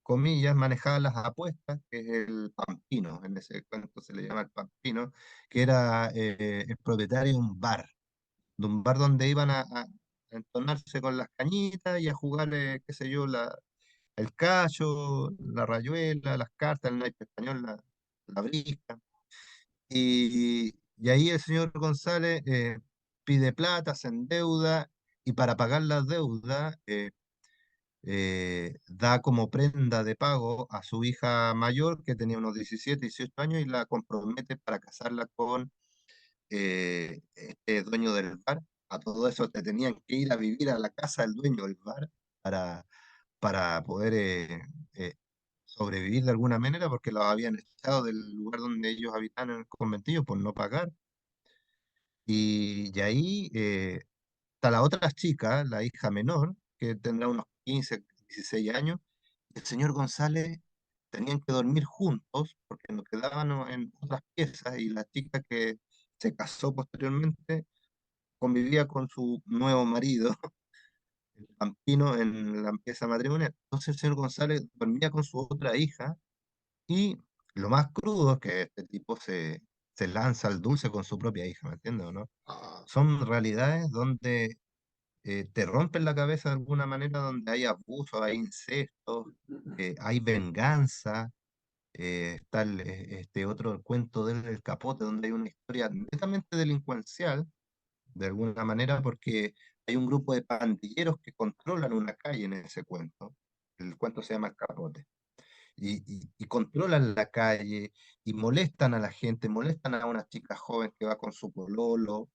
[SPEAKER 2] comillas, manejaba las apuestas, que es el Pampino, en ese cuento se le llama el Pampino, que era el propietario de un bar donde iban a entonarse con las cañitas y a jugar, qué sé yo, el callo, la rayuela, las cartas, el naipe español, la brisca. Y ahí el señor González pide plata, se endeuda, y para pagar la deuda da como prenda de pago a su hija mayor, que tenía unos 17 18 años, y la compromete para casarla con este dueño del bar. A todo eso te tenían que ir a vivir a la casa del dueño del bar para, para poder sobrevivir de alguna manera, porque los habían echado del lugar donde ellos habitaban en el conventillo por no pagar. Y ahí está la otra chica, la hija menor, que tendrá unos 15 16 años. El señor González tenían que dormir juntos porque nos quedaban en otras piezas y la chica que se casó posteriormente convivía con su nuevo marido, el Pampino, en la pieza matrimonial. Entonces el señor González dormía con su otra hija y lo más crudo es que este tipo se lanza al dulce con su propia hija, ¿me entiendes o no?
[SPEAKER 1] Ah,
[SPEAKER 2] Son realidades donde te rompen la cabeza de alguna manera, donde hay abuso, hay incesto, hay venganza. Está este otro cuento del El Capote, donde hay una historia netamente delincuencial, de alguna manera, porque hay un grupo de pandilleros que controlan una calle en ese cuento. El cuento se llama El Capote. Y controlan la calle y molestan a la gente, molestan a una chica joven que va con su pololo,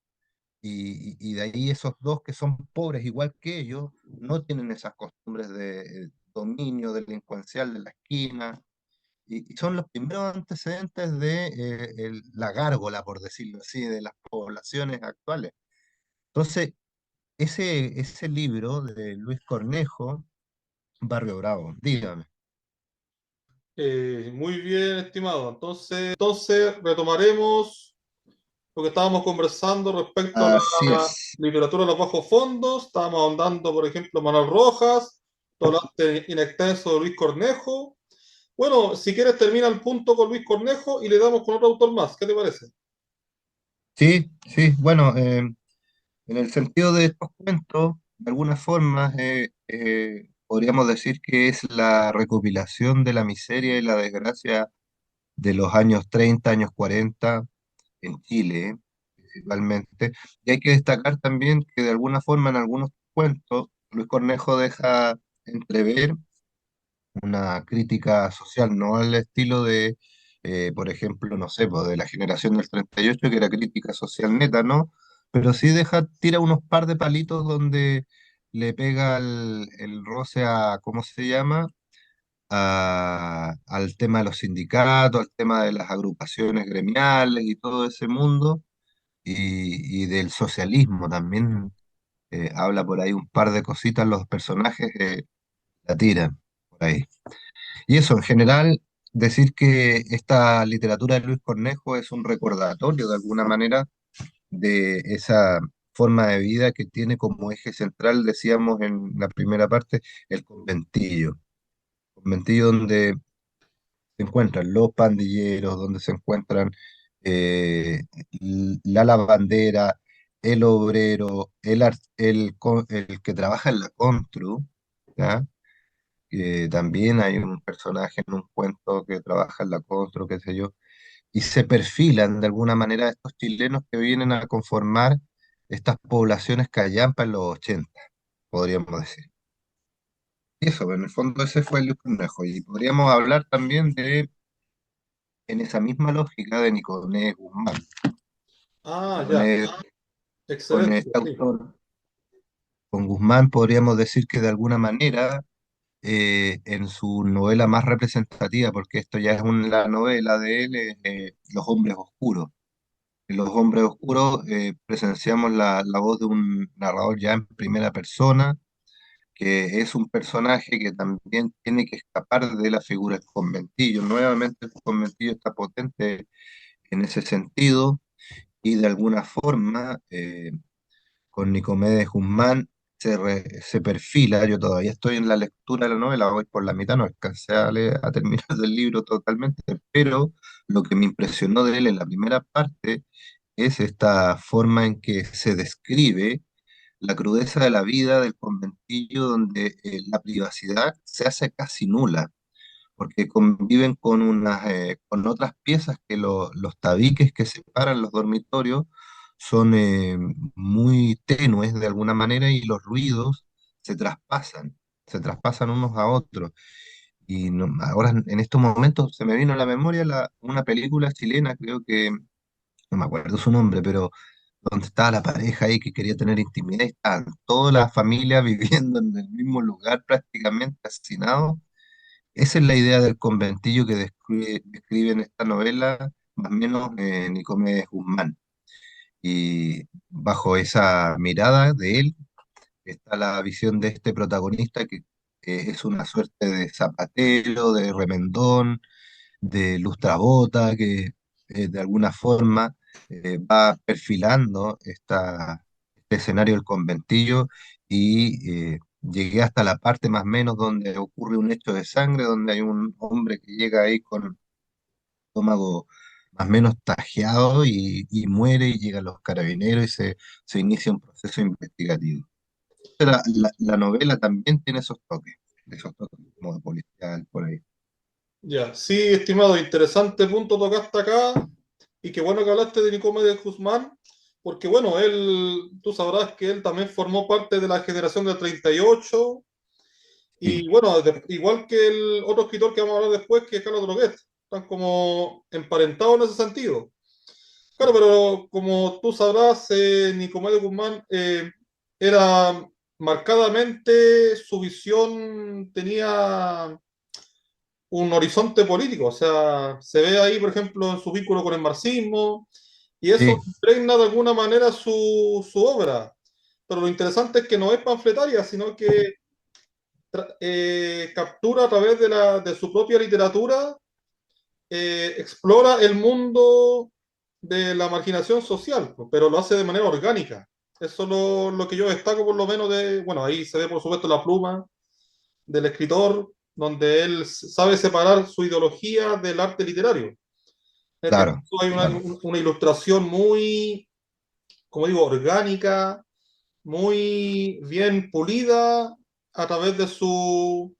[SPEAKER 2] y de ahí esos dos que son pobres igual que ellos, no tienen esas costumbres de dominio delincuencial de la esquina, y son los primeros antecedentes de la gárgola, por decirlo así, de las poblaciones actuales. Entonces, ese libro de Luis Cornejo, Barrio Bravo, dígame.
[SPEAKER 1] muy bien, estimado. Entonces retomaremos lo que estábamos conversando respecto a
[SPEAKER 2] Así
[SPEAKER 1] la
[SPEAKER 2] es.
[SPEAKER 1] literatura de los bajos fondos. Estábamos ahondando, por ejemplo, Manuel Rojas, tú hablaste in extenso de Luis Cornejo. Bueno, si quieres termina el punto con Luis Cornejo y le damos con otro autor más. ¿Qué te parece?
[SPEAKER 2] Sí, sí, bueno, en el sentido de estos cuentos, de alguna forma, podríamos decir que es la recopilación de la miseria y la desgracia de los años 30, años 40 en Chile, principalmente. Y hay que destacar también que de alguna forma en algunos cuentos Luis Cornejo deja entrever una crítica social, no al estilo de, por ejemplo, no sé, pues de la generación del 38 que era crítica social neta, ¿no? Pero sí tira unos par de palitos donde le pega el roce a, ¿cómo se llama? Al tema de los sindicatos, al tema de las agrupaciones gremiales y todo ese mundo, y del socialismo también. Habla por ahí un par de cositas, los personajes la tiran por ahí. Y eso, en general, decir que esta literatura de Luis Cornejo es un recordatorio de alguna manera de esa forma de vida que tiene como eje central, decíamos en la primera parte, el conventillo. Conventillo donde se encuentran los pandilleros, donde se encuentran eh, la lavandera, el obrero, el que trabaja en la constru, ¿ya? También hay un personaje en un cuento que trabaja en la constru, qué sé yo, y se perfilan de alguna manera estos chilenos que vienen a conformar estas poblaciones callampa en los 80, podríamos decir. Y eso, en el fondo ese fue el Luis Cornejo. Y podríamos hablar también de, en esa misma lógica, de Nicolás Guzmán.
[SPEAKER 1] Ah, ya.
[SPEAKER 2] Nicolás, con
[SPEAKER 1] Excelente.
[SPEAKER 2] este
[SPEAKER 1] Sí.
[SPEAKER 2] autor, con Guzmán podríamos decir que de alguna manera, en su novela más representativa, porque esto ya es la novela de él, Los Hombres Oscuros. En Los Hombres Oscuros presenciamos la voz de un narrador ya en primera persona, que es un personaje que también tiene que escapar de la figura del conventillo. Nuevamente el conventillo está potente en ese sentido y de alguna forma con Nicomedes Guzmán se perfila. Yo todavía estoy en la lectura de la novela, voy por la mitad, no alcancé a terminar del libro totalmente, pero lo que me impresionó de él en la primera parte es esta forma en que se describe la crudeza de la vida del conventillo, donde la privacidad se hace casi nula, porque conviven con con otras piezas que los tabiques que separan los dormitorios son muy tenues de alguna manera y los ruidos se traspasan, se traspasan unos a otros. Y ahora en estos momentos se me vino a la memoria una película chilena, creo que, no me acuerdo su nombre, pero donde estaba la pareja ahí que quería tener intimidad y estaban toda la familia viviendo en el mismo lugar prácticamente hacinados. Esa es la idea del conventillo que describe en esta novela, más o menos Nicomedes Guzmán. Y bajo esa mirada de él está la visión de este protagonista que es una suerte de zapatero, de remendón, de lustrabota que de alguna forma va perfilando este escenario del conventillo y llegué hasta la parte más o menos donde ocurre un hecho de sangre, donde hay un hombre que llega ahí con estómago más o menos tajeado y muere y llegan los carabineros y se inicia un proceso investigativo. La novela también tiene esos toques como de policial por ahí.
[SPEAKER 1] Ya, sí, estimado, interesante punto tocaste acá. Y qué bueno que hablaste de Nicomedes Guzmán, porque bueno, él, tú sabrás que él también formó parte de la generación del 38,
[SPEAKER 2] Sí,
[SPEAKER 1] y bueno, igual que el otro escritor que vamos a hablar después, que es Carlos Droguet, están como emparentados en ese sentido. Claro, pero como tú sabrás, Nicomedes Guzmán era marcadamente, su visión tenía un horizonte político, o sea, se ve ahí, por ejemplo, en su vínculo con el marxismo, y eso
[SPEAKER 2] sí,
[SPEAKER 1] impregna de alguna manera su obra. Pero lo interesante es que no es panfletaria, sino que captura a través de su propia literatura, explora el mundo de la marginación social, pues, pero lo hace de manera orgánica. Eso es lo que yo destaco por lo menos de, bueno, ahí se ve por supuesto la pluma del escritor, donde él sabe separar su ideología del arte literario. En este
[SPEAKER 2] claro,
[SPEAKER 1] caso hay
[SPEAKER 2] claro.
[SPEAKER 1] una ilustración muy, como digo, orgánica, muy bien pulida a través de su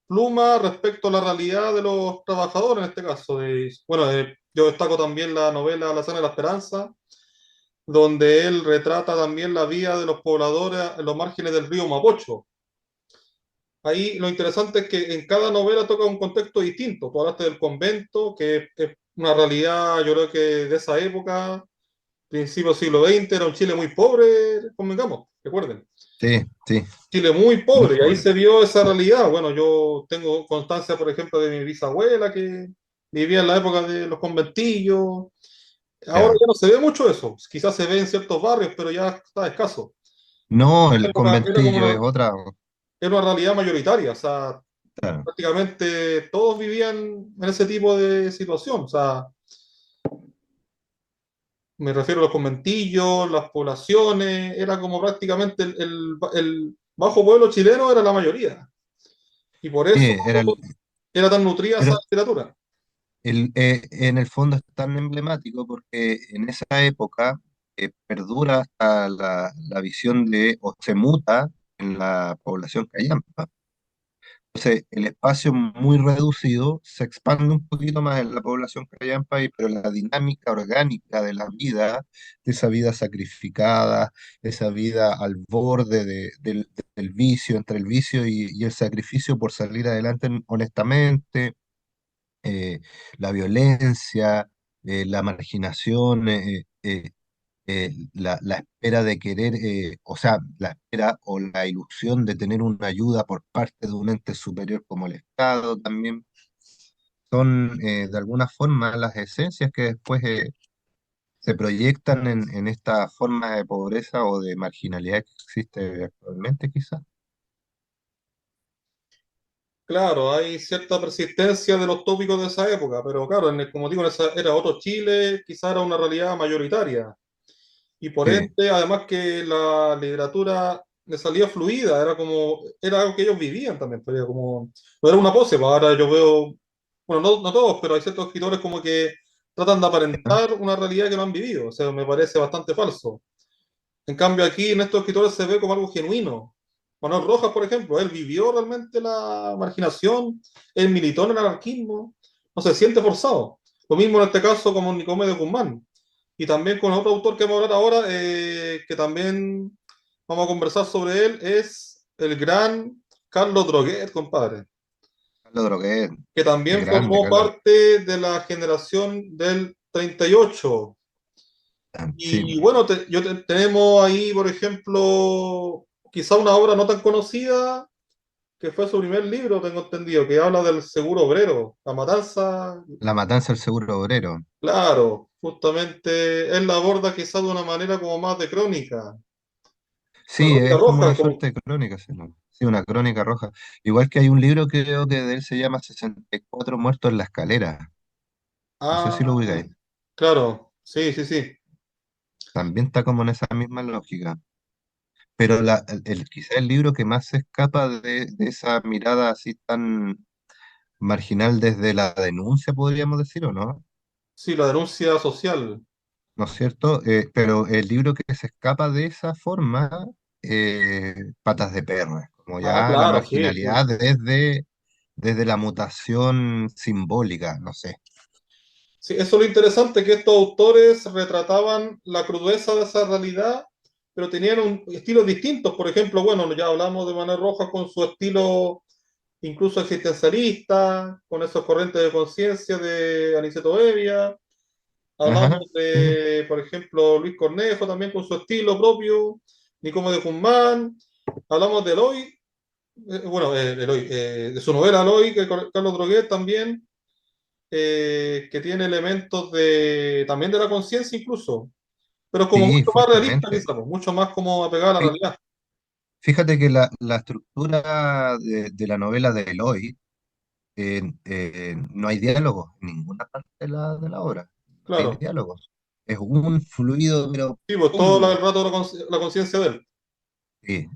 [SPEAKER 1] pluma respecto a la realidad de los trabajadores, en este caso. Bueno, yo destaco también la novela La Cena de la Esperanza, donde él retrata también la vida de los pobladores en los márgenes del río Mapocho. Ahí lo interesante es que en cada novela toca un contexto distinto. Tú hablaste del convento, que es una realidad, yo creo que de esa época, principio del siglo XX, era un Chile muy pobre, convengamos, recuerden.
[SPEAKER 2] Sí, sí,
[SPEAKER 1] Chile muy
[SPEAKER 2] muy
[SPEAKER 1] pobre, y ahí
[SPEAKER 2] pobre.
[SPEAKER 1] se vio esa realidad. Bueno, yo tengo constancia, por ejemplo, de mi bisabuela que vivía en la época de los conventillos. Ahora
[SPEAKER 2] Ya.
[SPEAKER 1] ya no se ve mucho eso, quizás se ve en ciertos barrios, pero ya está escaso.
[SPEAKER 2] No,
[SPEAKER 1] En la
[SPEAKER 2] el
[SPEAKER 1] época era como
[SPEAKER 2] conventillo es otra,
[SPEAKER 1] era una realidad mayoritaria, o sea,
[SPEAKER 2] claro.
[SPEAKER 1] prácticamente todos vivían en ese tipo de situación. O sea, me refiero a los conventillos, las poblaciones, era como prácticamente el bajo pueblo chileno era la mayoría. Y por
[SPEAKER 2] Sí,
[SPEAKER 1] eso era tan nutrida esa
[SPEAKER 2] pero
[SPEAKER 1] literatura.
[SPEAKER 2] en el fondo es tan emblemático porque en esa época perdura hasta la visión de, o se muta en la población callampa. Entonces, el espacio muy reducido se expande un poquito más en la población callampa, pero la dinámica orgánica de la vida, de esa vida sacrificada, esa vida al borde del vicio, entre el vicio y el sacrificio por salir adelante honestamente, eh, la violencia, la marginación, la espera de querer, o sea, la espera o la ilusión de tener una ayuda por parte de un ente superior como el Estado también son de alguna forma las esencias que después se proyectan en esta forma de pobreza o de marginalidad que existe actualmente quizás.
[SPEAKER 1] Claro, hay cierta persistencia de los tópicos de esa época, pero claro, como digo, era otro Chile, quizá era una realidad mayoritaria. Y por
[SPEAKER 2] Sí,
[SPEAKER 1] ende, además que la literatura le salía fluida, era algo que ellos vivían también, pues, era como, no era una pose, pues ahora yo veo, bueno, no todos, pero hay ciertos escritores como que tratan de
[SPEAKER 2] ¿no?
[SPEAKER 1] aparentar una realidad que no han vivido, o sea, me parece bastante falso. En cambio, aquí en estos escritores se ve como algo genuino. Manuel Rojas, por ejemplo, él vivió realmente la marginación, él militó en el anarquismo, no se siente forzado. Lo mismo en este caso como Nicomedes Guzmán. Y también con otro autor que vamos a hablar ahora, que también vamos a conversar sobre él, es el gran Carlos Droguet, compadre,
[SPEAKER 2] Carlos Droguet,
[SPEAKER 1] que
[SPEAKER 2] qué
[SPEAKER 1] también
[SPEAKER 2] grande,
[SPEAKER 1] formó
[SPEAKER 2] Carlos.
[SPEAKER 1] parte de la generación del 38.
[SPEAKER 2] Sí,
[SPEAKER 1] Y bueno, tenemos ahí, por ejemplo, quizá una obra no tan conocida, que fue su primer libro, tengo entendido, que habla del seguro obrero, la matanza.
[SPEAKER 2] La matanza del seguro obrero.
[SPEAKER 1] Claro, justamente él la aborda quizá de una manera como más de crónica. Pero
[SPEAKER 2] Sí,
[SPEAKER 1] Rita
[SPEAKER 2] es como
[SPEAKER 1] Roja,
[SPEAKER 2] una suerte de crónica, sí, ¿no? Sí, una crónica roja. Igual que hay un libro que creo que de él se llama 64 muertos en la escalera. No sé
[SPEAKER 1] Ah,
[SPEAKER 2] si lo ubicáis.
[SPEAKER 1] claro, sí, sí, sí.
[SPEAKER 2] También está como en esa misma lógica. Pero quizá el libro que más se escapa de esa mirada así tan marginal desde la denuncia, podríamos decir, ¿o no?
[SPEAKER 1] Sí, la denuncia social.
[SPEAKER 2] ¿No es cierto? Pero el libro que se escapa de esa forma, Patas de Perro, es como
[SPEAKER 1] Ah,
[SPEAKER 2] ya la
[SPEAKER 1] claro, sí,
[SPEAKER 2] marginalidad
[SPEAKER 1] sí.
[SPEAKER 2] desde la mutación simbólica, no sé.
[SPEAKER 1] Sí, eso es lo interesante, que estos autores retrataban la crudeza de esa realidad, pero tenían estilos distintos. Por ejemplo, bueno, ya hablamos de Manuel Rojas con su estilo incluso existencialista, con esos corrientes de conciencia de Aniceto Evia.
[SPEAKER 2] Ajá,
[SPEAKER 1] Hablamos
[SPEAKER 2] sí,
[SPEAKER 1] de, por ejemplo, Luis Cornejo también con su estilo propio, Nicomo de Guzmán. Hablamos de Eloy, Eloy, de su novela Eloy, que Carlos Droguet también, que tiene elementos también de la conciencia incluso, pero como
[SPEAKER 2] sí,
[SPEAKER 1] mucho más realista
[SPEAKER 2] fuertemente.
[SPEAKER 1] quizás, mucho más como apegada a la
[SPEAKER 2] Fí-
[SPEAKER 1] realidad.
[SPEAKER 2] Fíjate que la estructura de la novela de Eloy, no hay diálogos en ninguna parte de la obra. No hay
[SPEAKER 1] Claro,
[SPEAKER 2] diálogos. Es un fluido, pero
[SPEAKER 1] sí, pues todo
[SPEAKER 2] ¡pum!
[SPEAKER 1] el rato la conciencia de él.
[SPEAKER 2] Sí,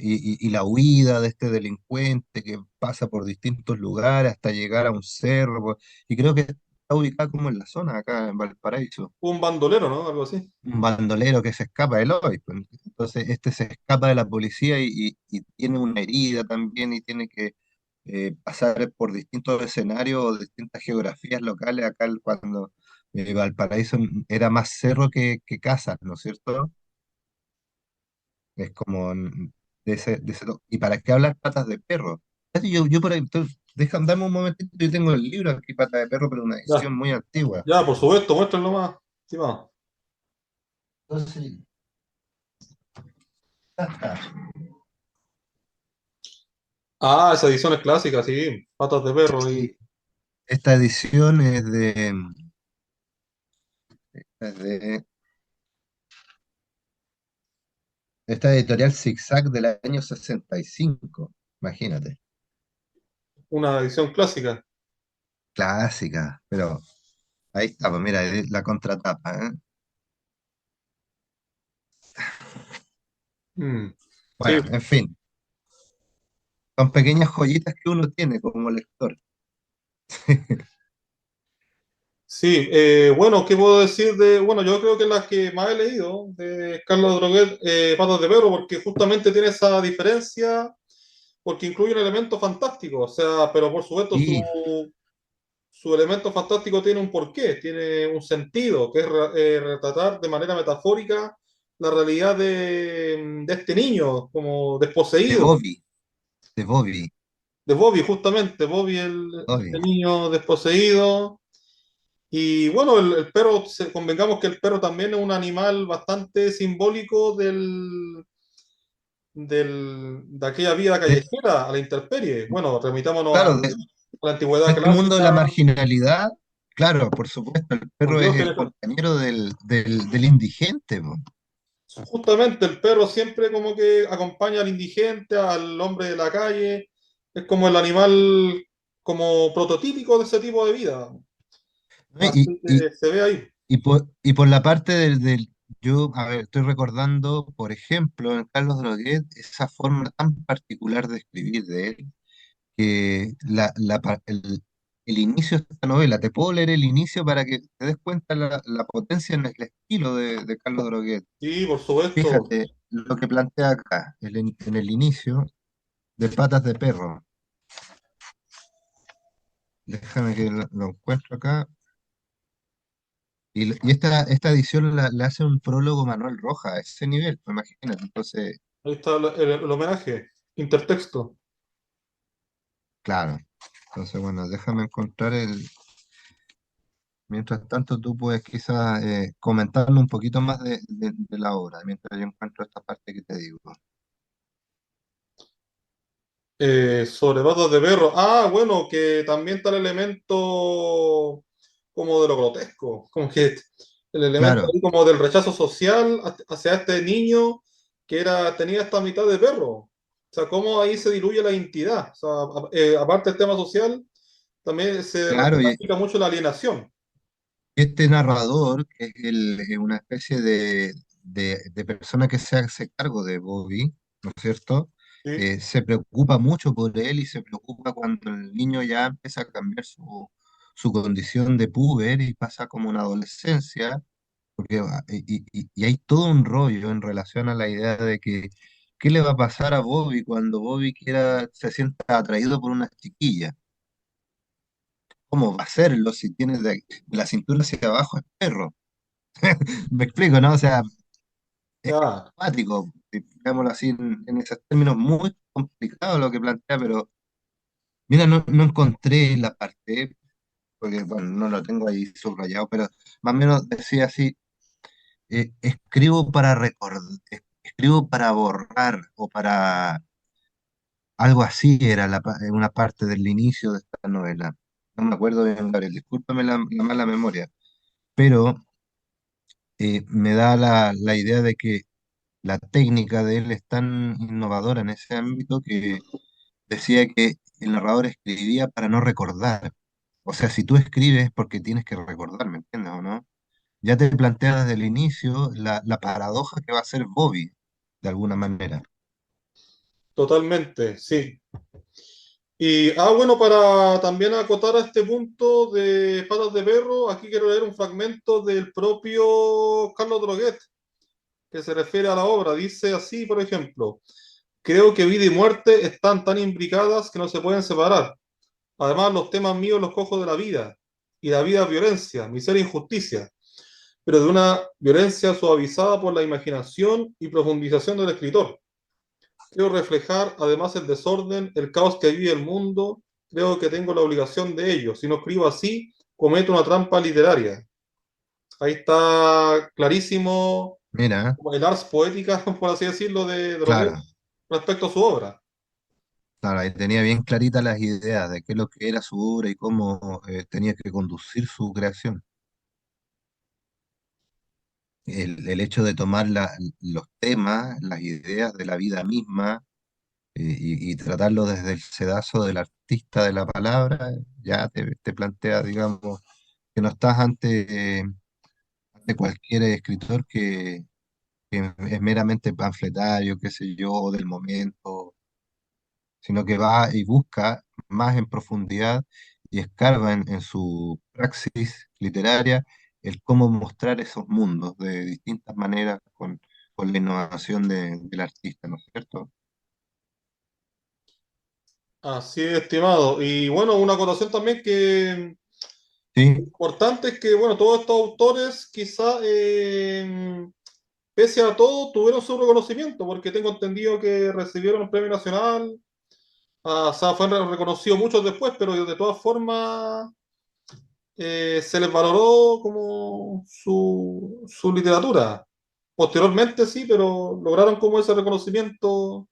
[SPEAKER 2] y la huida de este delincuente que pasa por distintos lugares hasta llegar a un cerro, pues, y creo que está ubicado como en la zona, acá en Valparaíso.
[SPEAKER 1] Un bandolero, ¿no? Algo así.
[SPEAKER 2] Un bandolero que se escapa de Eloy, pues. Entonces este se escapa de la policía y tiene una herida también y tiene que pasar por distintos escenarios o distintas geografías locales. Acá cuando Valparaíso era más cerro que casa, ¿no es cierto? Es como ¿Y para qué hablar patas de perro? Yo por ahí, dame un momentito, yo tengo el libro aquí, Patas de Perro, pero una
[SPEAKER 1] Ya,
[SPEAKER 2] edición muy antigua.
[SPEAKER 1] ya, por supuesto, muéstrenlo más. Sí, va.
[SPEAKER 2] Entonces, ah,
[SPEAKER 1] Ah, esa edición es clásica, sí. Patas de perro y
[SPEAKER 2] sí, esta edición es de esta editorial Zigzag del año 65, imagínate.
[SPEAKER 1] una edición clásica.
[SPEAKER 2] Clásica, pero ahí está, pues mira, la contratapa, ¿eh?
[SPEAKER 1] Mm. Sí,
[SPEAKER 2] Bueno, en fin, son pequeñas joyitas que uno tiene como lector.
[SPEAKER 1] sí. Bueno, ¿qué puedo decir de...? Bueno, yo creo que las que más he leído de Carlos Droguet, Patas de perro, porque justamente tiene esa diferencia, porque incluye un elemento fantástico, o sea, pero por supuesto
[SPEAKER 2] Y
[SPEAKER 1] su elemento fantástico tiene un porqué, tiene un sentido, que es retratar de manera metafórica la realidad de este niño, como
[SPEAKER 2] de
[SPEAKER 1] desposeído,
[SPEAKER 2] Bobby, de Bobby,
[SPEAKER 1] de Bobby, justamente, Bobby,
[SPEAKER 2] Bobby.
[SPEAKER 1] este niño desposeído. Y bueno, el perro, convengamos que el perro también es un animal bastante simbólico de aquella vida
[SPEAKER 2] De-
[SPEAKER 1] callejera, a la intemperie. Bueno, remitámonos
[SPEAKER 2] claro,
[SPEAKER 1] a la
[SPEAKER 2] de
[SPEAKER 1] antigüedad
[SPEAKER 2] este mundo de la
[SPEAKER 1] clásica,
[SPEAKER 2] marginalidad, claro, por supuesto, el
[SPEAKER 1] por
[SPEAKER 2] perro es
[SPEAKER 1] Dios
[SPEAKER 2] el compañero del indigente, po.
[SPEAKER 1] justamente el perro siempre como que acompaña al indigente, al hombre de la calle, es como el animal como prototípico de ese tipo de vida.
[SPEAKER 2] ¿No?
[SPEAKER 1] Así que se ve ahí.
[SPEAKER 2] Y por la parte yo, a ver, estoy recordando, por ejemplo, en Carlos Droguet, esa forma tan particular de escribir de él, que el inicio de esta novela, te puedo leer el inicio para que te des cuenta la potencia en el estilo de Carlos Droguet.
[SPEAKER 1] Sí, por supuesto.
[SPEAKER 2] Fíjate lo que plantea acá, en el inicio de Patas de Perro. Déjame que lo encuentro acá. Y esta edición la hace un prólogo Manuel Rojas, a ese nivel, pues imagínate. Entonces,
[SPEAKER 1] Ahí está el homenaje, intertexto.
[SPEAKER 2] claro. Entonces, bueno, déjame encontrar el. Mientras tanto, tú puedes quizás comentarme un poquito más de la obra, mientras yo encuentro esta parte que te digo.
[SPEAKER 1] Sobre patas de perro. Ah, bueno, que también está el elemento como de lo grotesco, como que el elemento
[SPEAKER 2] Claro,
[SPEAKER 1] ahí como del rechazo social hacia este niño que tenía esta mitad de perro. O sea, cómo ahí se diluye la identidad. O sea, aparte del tema social, también se
[SPEAKER 2] Claro, y
[SPEAKER 1] radica mucho la alienación.
[SPEAKER 2] este narrador, que es una especie de persona que se hace cargo de Bobby, ¿no es cierto?
[SPEAKER 1] ¿Sí?
[SPEAKER 2] Se preocupa mucho por él y se preocupa cuando el niño ya empieza a cambiar su condición de puber y pasa como una adolescencia, porque y hay todo un rollo en relación a la idea de que qué le va a pasar a Bobby cuando Bobby se sienta atraído por una chiquilla. ¿Cómo va a serlo si tiene de la cintura hacia abajo es perro? Me explico, ¿no? O sea, es
[SPEAKER 1] Ya,
[SPEAKER 2] cuático, digámoslo así, en esos términos muy complicado lo que plantea, pero mira, no encontré la parte, porque bueno, no lo tengo ahí subrayado, pero más o menos decía así, escribo para recordar, escribo para borrar o para algo así era una parte del inicio de esta novela. No me acuerdo bien, Gabriel, discúlpame la mala memoria, pero me da la idea de que la técnica de él es tan innovadora en ese ámbito que decía que el narrador escribía para no recordar. O sea, si tú escribes es porque tienes que recordar, ¿me entiendes o no? Ya te plantea desde el inicio la paradoja que va a ser Bobby, de alguna manera.
[SPEAKER 1] totalmente, sí. Y, bueno, para también acotar a este punto de Patas de Perro, aquí quiero leer un fragmento del propio Carlos Droguet, que se refiere a la obra. Dice así, por ejemplo, creo que vida y muerte están tan imbricadas que no se pueden separar. Además, los temas míos los cojo de la vida, y la vida es violencia, miseria e injusticia, pero de una violencia suavizada por la imaginación y profundización del escritor. Quiero reflejar además el desorden, el caos que vive el mundo. Creo que tengo la obligación de ello. Si no escribo así, cometo una trampa literaria. Ahí está clarísimo
[SPEAKER 2] Mira,
[SPEAKER 1] como el ars poética, por así decirlo, de Droguet
[SPEAKER 2] claro,
[SPEAKER 1] respecto a su obra.
[SPEAKER 2] claro, ahí tenía bien claritas las ideas de qué es lo que era su obra y cómo tenía que conducir su creación. El hecho de tomar los temas, las ideas de la vida misma y tratarlo desde el sedazo del artista de la palabra, ya te plantea, digamos, que no estás ante cualquier escritor que es meramente panfletario, qué sé yo, o del momento, sino que va y busca más en profundidad y escarba en su praxis literaria el cómo mostrar esos mundos de distintas maneras con la innovación del artista, ¿no es cierto?
[SPEAKER 1] Así es, estimado. Y bueno, una acotación también que
[SPEAKER 2] Sí,
[SPEAKER 1] importante es que, bueno, todos estos autores quizá, pese a todo, tuvieron su reconocimiento, porque tengo entendido que recibieron un premio nacional. O sea, fueron reconocidos muchos después, pero de todas formas se les valoró como su literatura. Posteriormente sí, pero lograron como ese reconocimiento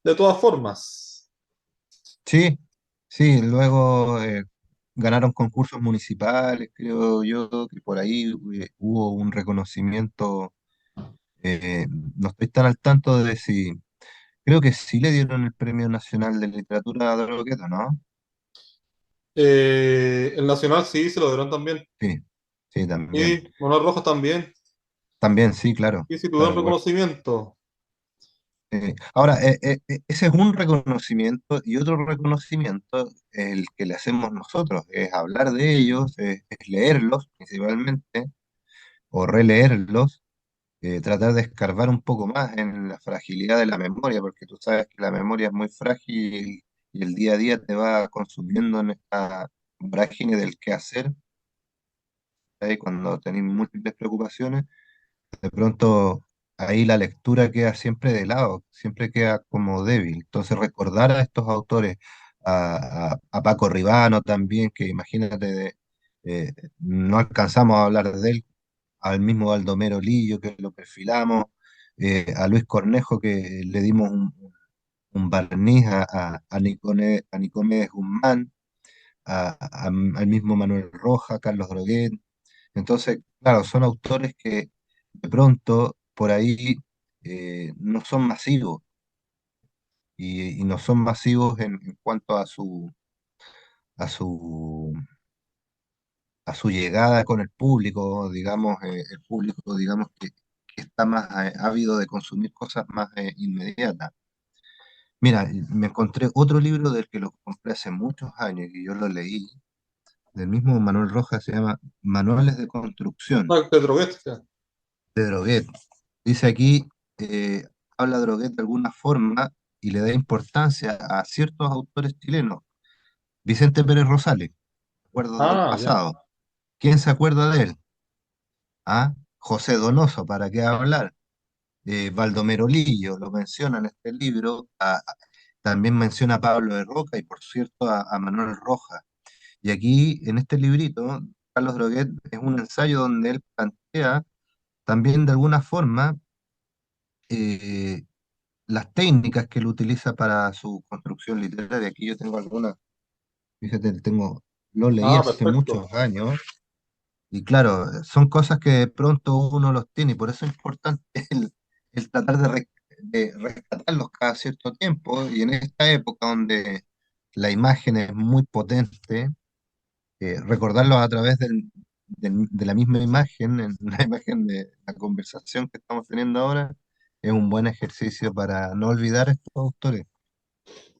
[SPEAKER 1] de todas formas.
[SPEAKER 2] sí, sí, luego ganaron concursos municipales, creo yo, que por ahí hubo un reconocimiento, no estoy tan al tanto de si, creo que sí le dieron el Premio Nacional de Literatura a Drogueta, ¿no?
[SPEAKER 1] El Nacional sí, se lo dieron también.
[SPEAKER 2] Sí, sí, también.
[SPEAKER 1] Y Manuel Rojas también.
[SPEAKER 2] También, sí, claro,
[SPEAKER 1] Y sí tuvieron
[SPEAKER 2] claro, igual.
[SPEAKER 1] reconocimiento.
[SPEAKER 2] Ahora, ese es un reconocimiento y otro reconocimiento, el que le hacemos nosotros, es hablar de ellos, es leerlos principalmente, o releerlos, tratar de escarbar un poco más en la fragilidad de la memoria, porque tú sabes que la memoria es muy frágil y el día a día te va consumiendo en esta vorágine del qué hacer, ¿sabes? Cuando tenés múltiples preocupaciones. De pronto ahí la lectura queda siempre de lado, siempre queda como débil. Entonces recordar a estos autores, a Paco Ribano también, que imagínate, no alcanzamos a hablar de él, al mismo Baldomero Lillo, que lo perfilamos, a Luis Cornejo, que le dimos un barniz a Nicomedes Guzmán, al mismo Manuel Roja, Carlos Droguet. Entonces, claro, son autores que de pronto por ahí no son masivos, y no son masivos en cuanto a su, a su llegada con el público, digamos, el público, digamos, que está más ávido de consumir cosas más inmediatas. Mira, me encontré otro libro del que lo compré hace muchos años y yo lo leí, del mismo Manuel Rojas, se llama Manuales de Construcción,
[SPEAKER 1] Ah, de Droguet.
[SPEAKER 2] de Droguet. Dice aquí, eh, habla Droguet de alguna forma y le da importancia a ciertos autores chilenos. Vicente Pérez Rosales, recuerdos del
[SPEAKER 1] Ah, ya.
[SPEAKER 2] pasado. ¿Quién se acuerda de él? ¿Ah? José Donoso, ¿para qué hablar? Baldomero Lillo, lo menciona en este libro. También menciona a Pablo de Roca y, por cierto, a Manuel Rojas. Y aquí, en este librito, Carlos Droguet es un ensayo donde él plantea también de alguna forma eh, las técnicas que él utiliza para su construcción literaria. Aquí yo tengo algunas, fíjate, lo leí
[SPEAKER 1] Ah,
[SPEAKER 2] hace
[SPEAKER 1] perfecto.
[SPEAKER 2] muchos años y claro, son cosas que de pronto uno los tiene y por eso es importante el tratar de rescatarlos cada cierto tiempo y en esta época donde la imagen es muy potente, recordarlos a través de la misma imagen, en la imagen de la conversación que estamos teniendo ahora, es un buen ejercicio para no olvidar a estos autores.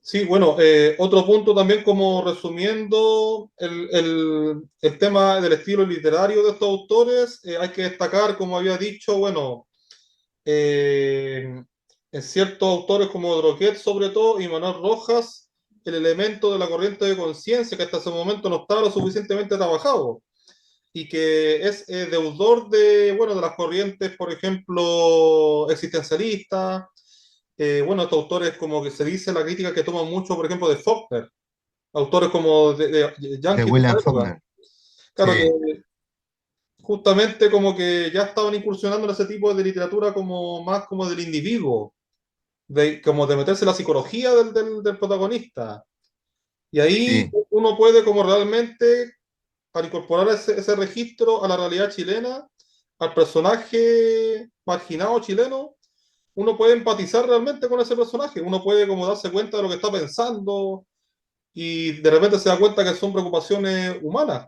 [SPEAKER 1] Sí, bueno, otro punto también como resumiendo el tema del estilo literario de estos autores, hay que destacar, como había dicho, bueno, eh, en ciertos autores como Droguet sobre todo y Manuel Rojas, el elemento de la corriente de conciencia que hasta ese momento no estaba lo suficientemente trabajado y que es deudor de, bueno, de las corrientes, por ejemplo, existencialistas. Bueno, estos autores, como que se dice, la crítica que toman mucho, por ejemplo, de Faulkner, autores como de
[SPEAKER 2] De
[SPEAKER 1] Yankee de esa
[SPEAKER 2] William
[SPEAKER 1] época.
[SPEAKER 2] Faulkner.
[SPEAKER 1] Claro
[SPEAKER 2] Sí,
[SPEAKER 1] que justamente como que ya estaban incursionando en ese tipo de literatura como más como del individuo, como de meterse en la psicología del protagonista. Y ahí
[SPEAKER 2] sí,
[SPEAKER 1] uno puede como realmente, al incorporar ese registro a la realidad chilena, al personaje marginado chileno, uno puede empatizar realmente con ese personaje, uno puede como darse cuenta de lo que está pensando y de repente se da cuenta que son preocupaciones humanas,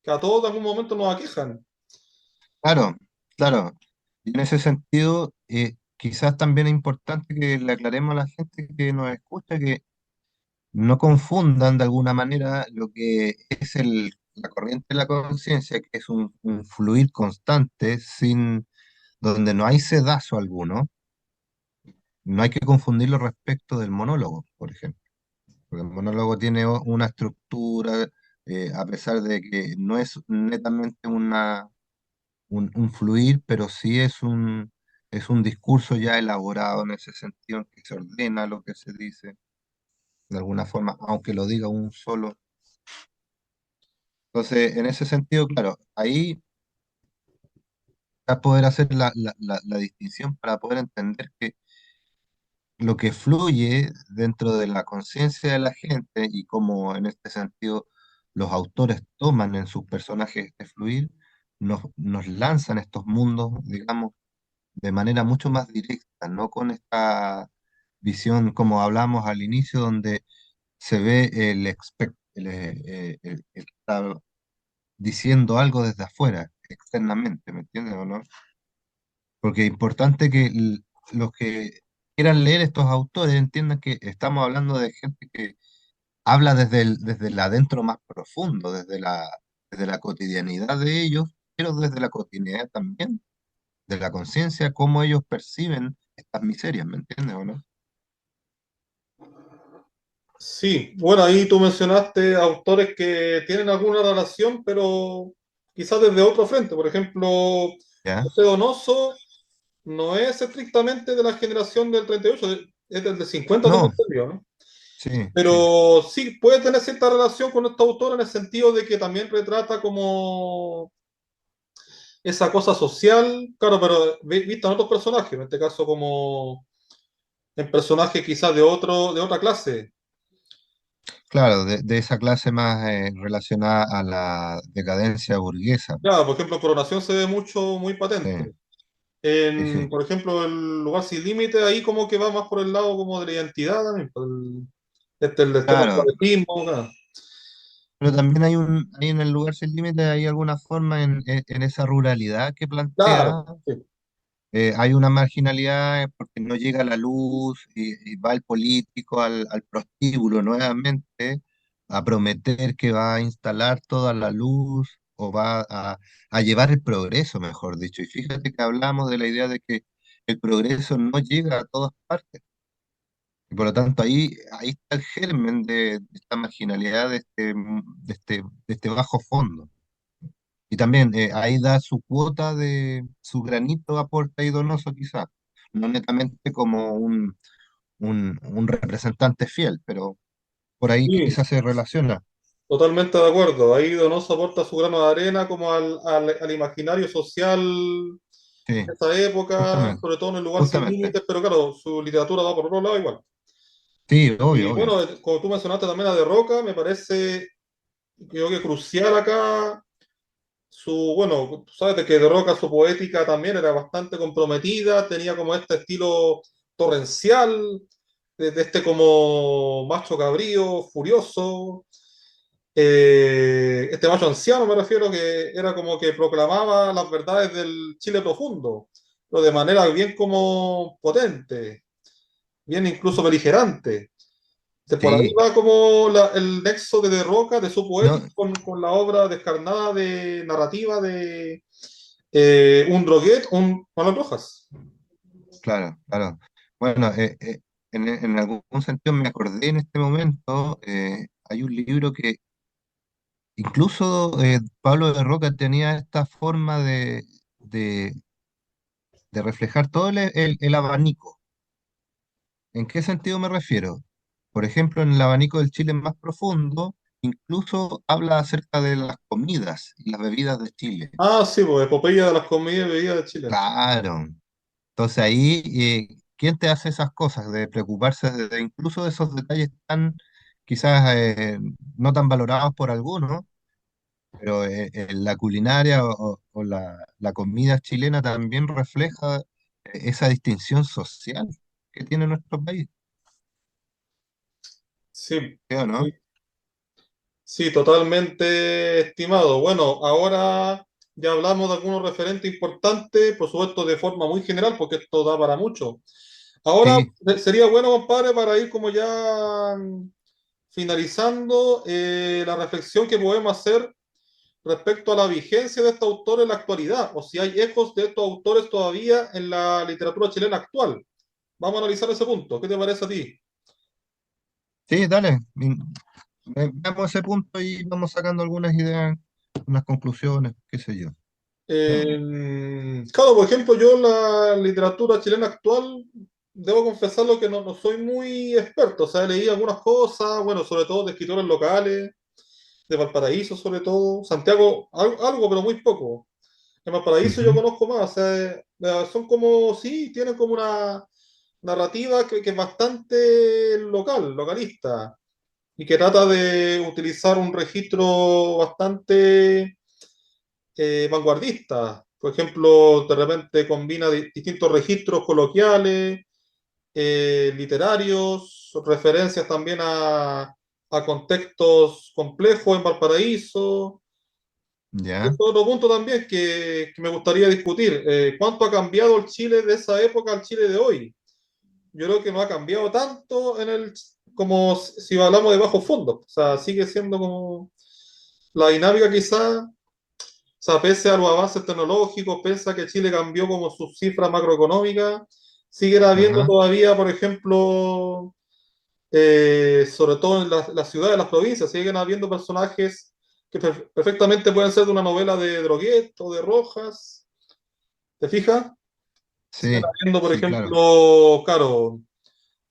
[SPEAKER 1] que a todos en algún momento nos aquejan.
[SPEAKER 2] claro, claro. Y en ese sentido, quizás también es importante que le aclaremos a la gente que nos escucha que no confundan de alguna manera lo que es la corriente de la conciencia, que es un fluir constante, donde no hay sedazo alguno. No hay que confundirlo respecto del monólogo, por ejemplo. Porque el monólogo tiene una estructura, a pesar de que no es netamente un fluir, pero sí es un discurso ya elaborado en ese sentido, en que se ordena lo que se dice, de alguna forma, aunque lo diga un solo. Entonces, en ese sentido, claro, ahí va a poder hacer la distinción para poder entender que lo que fluye dentro de la conciencia de la gente y cómo en este sentido los autores toman en sus personajes este fluir, nos lanzan estos mundos, digamos, de manera mucho más directa, no con esta visión como hablamos al inicio, donde se ve el que está diciendo algo desde afuera, externamente, ¿me entiendes o no? Porque es importante que los que quieran leer estos autores entiendan que estamos hablando de gente que habla desde el adentro más profundo, desde la cotidianidad de ellos, pero desde la cotidianidad también, de la conciencia, cómo ellos perciben estas miserias, ¿me entiendes o no?
[SPEAKER 1] Sí, bueno, ahí tú mencionaste autores que tienen alguna relación, pero quizás desde otro frente. Por ejemplo,
[SPEAKER 2] ¿Ya?
[SPEAKER 1] José Donoso no es estrictamente de la generación del 38, es del 50, tengo
[SPEAKER 2] No,
[SPEAKER 1] entendido, ¿no?
[SPEAKER 2] sí, sí,
[SPEAKER 1] Pero sí puede tener cierta relación con este autor en el sentido de que también retrata como esa cosa social, claro, pero vista en otros personajes, en este caso como en personajes quizás de otra clase.
[SPEAKER 2] claro, de esa clase más relacionada a la decadencia burguesa.
[SPEAKER 1] Claro, por ejemplo, Coronación se ve mucho, muy
[SPEAKER 2] Sí,
[SPEAKER 1] patente.
[SPEAKER 2] Sí, sí.
[SPEAKER 1] Por ejemplo, el lugar sin límite, ahí como que va más por el lado como de la identidad también, el tema del
[SPEAKER 2] Claro,
[SPEAKER 1] atletismo, claro.
[SPEAKER 2] pero también hay en el lugar sin límite, hay alguna forma en esa ruralidad que
[SPEAKER 1] Claro,
[SPEAKER 2] plantea.
[SPEAKER 1] sí.
[SPEAKER 2] Hay una marginalidad porque no llega la luz y va el político al prostíbulo nuevamente a prometer que va a instalar toda la luz o va a llevar el progreso, mejor dicho. Y fíjate que hablamos de la idea de que el progreso no llega a todas partes. Y por lo tanto ahí está el germen de esta marginalidad, de este bajo fondo. Y también ahí da su cuota de su granito aporta y Donoso quizás, no netamente como un representante fiel, pero por ahí
[SPEAKER 1] Sí,
[SPEAKER 2] quizás se relaciona.
[SPEAKER 1] totalmente de acuerdo. Ahí Donoso aporta su grano de arena como al imaginario social
[SPEAKER 2] Sí,
[SPEAKER 1] de esa época,
[SPEAKER 2] justamente,
[SPEAKER 1] sobre todo en el lugar sin
[SPEAKER 2] justamente.
[SPEAKER 1] límites, pero claro, su literatura va por otro lado igual.
[SPEAKER 2] Sí, obvio,
[SPEAKER 1] Y
[SPEAKER 2] obvio.
[SPEAKER 1] bueno, como tú mencionaste también a De Roca, me parece, creo que crucial acá bueno, tú sabes de que De Roca su poética también era bastante comprometida, tenía como este estilo torrencial, de este como macho cabrío, furioso, este macho anciano me refiero, que era como que proclamaba las verdades del Chile profundo, pero de manera bien como potente, bien incluso beligerante. Por ahí
[SPEAKER 2] Sí,
[SPEAKER 1] va como el nexo de Roca, de su
[SPEAKER 2] no,
[SPEAKER 1] poética, con la obra descarnada de narrativa de un Droguet, un Manuel Rojas.
[SPEAKER 2] claro, claro. Bueno, en algún sentido me acordé en este momento, hay un libro que incluso Pablo de Roca tenía esta forma de, de reflejar todo el abanico. ¿En qué sentido me refiero? Por ejemplo, en el abanico del Chile más profundo, incluso habla acerca de las comidas y las bebidas de Chile.
[SPEAKER 1] Ah, sí, pues Epopeya de las comidas y bebidas de Chile.
[SPEAKER 2] Claro. Entonces ahí, ¿quién te hace esas cosas? De preocuparse incluso de esos detalles tan, quizás no tan valorados por algunos, pero la culinaria o la comida chilena también refleja esa distinción social que tiene nuestro país,
[SPEAKER 1] Sí,
[SPEAKER 2] ¿sí o no?
[SPEAKER 1] sí, sí, totalmente estimado. Bueno, ahora ya hablamos de algunos referentes importantes, por supuesto de forma muy general, porque esto da para mucho. Ahora
[SPEAKER 2] Sí,
[SPEAKER 1] sería bueno, compadre, para ir como ya finalizando la reflexión que podemos hacer respecto a la vigencia de estos autores en la actualidad, o si hay ecos de estos autores todavía en la literatura chilena actual. Vamos a analizar ese punto. ¿Qué te parece a ti?
[SPEAKER 2] sí, dale. Veamos ese punto y vamos sacando algunas ideas, unas conclusiones, qué sé yo. Veamos.
[SPEAKER 1] Claro, por ejemplo, yo en la literatura chilena actual, debo confesarlo que no soy muy experto. O sea, leí algunas cosas, bueno, sobre todo de escritores locales, de Valparaíso sobre todo, Santiago, algo, pero muy poco. En Valparaíso yo
[SPEAKER 2] Ujú.
[SPEAKER 1] conozco más, o sea, son como, sí, tienen como una narrativa que es bastante localista, y que trata de utilizar un registro bastante vanguardista. Por ejemplo, de repente combina distintos registros coloquiales, literarios, referencias también a contextos complejos en Valparaíso. Y
[SPEAKER 2] Ya,
[SPEAKER 1] es otro punto también que me gustaría discutir. ¿Cuánto ha cambiado el Chile de esa época al Chile de hoy? Yo creo que no ha cambiado tanto como si hablamos de bajo fondo. O sea, sigue siendo como la dinámica quizá. O sea, pese a los avances tecnológicos, pese a que Chile cambió como sus cifras macroeconómicas, sigue habiendo
[SPEAKER 2] ajá,
[SPEAKER 1] todavía, por ejemplo, sobre todo en las ciudades, las provincias, siguen habiendo personajes que perfectamente pueden ser de una novela de Droguet o de Rojas. ¿Te fijas? Siguen
[SPEAKER 2] sí,
[SPEAKER 1] habiendo, por
[SPEAKER 2] sí, claro.
[SPEAKER 1] ejemplo, claro,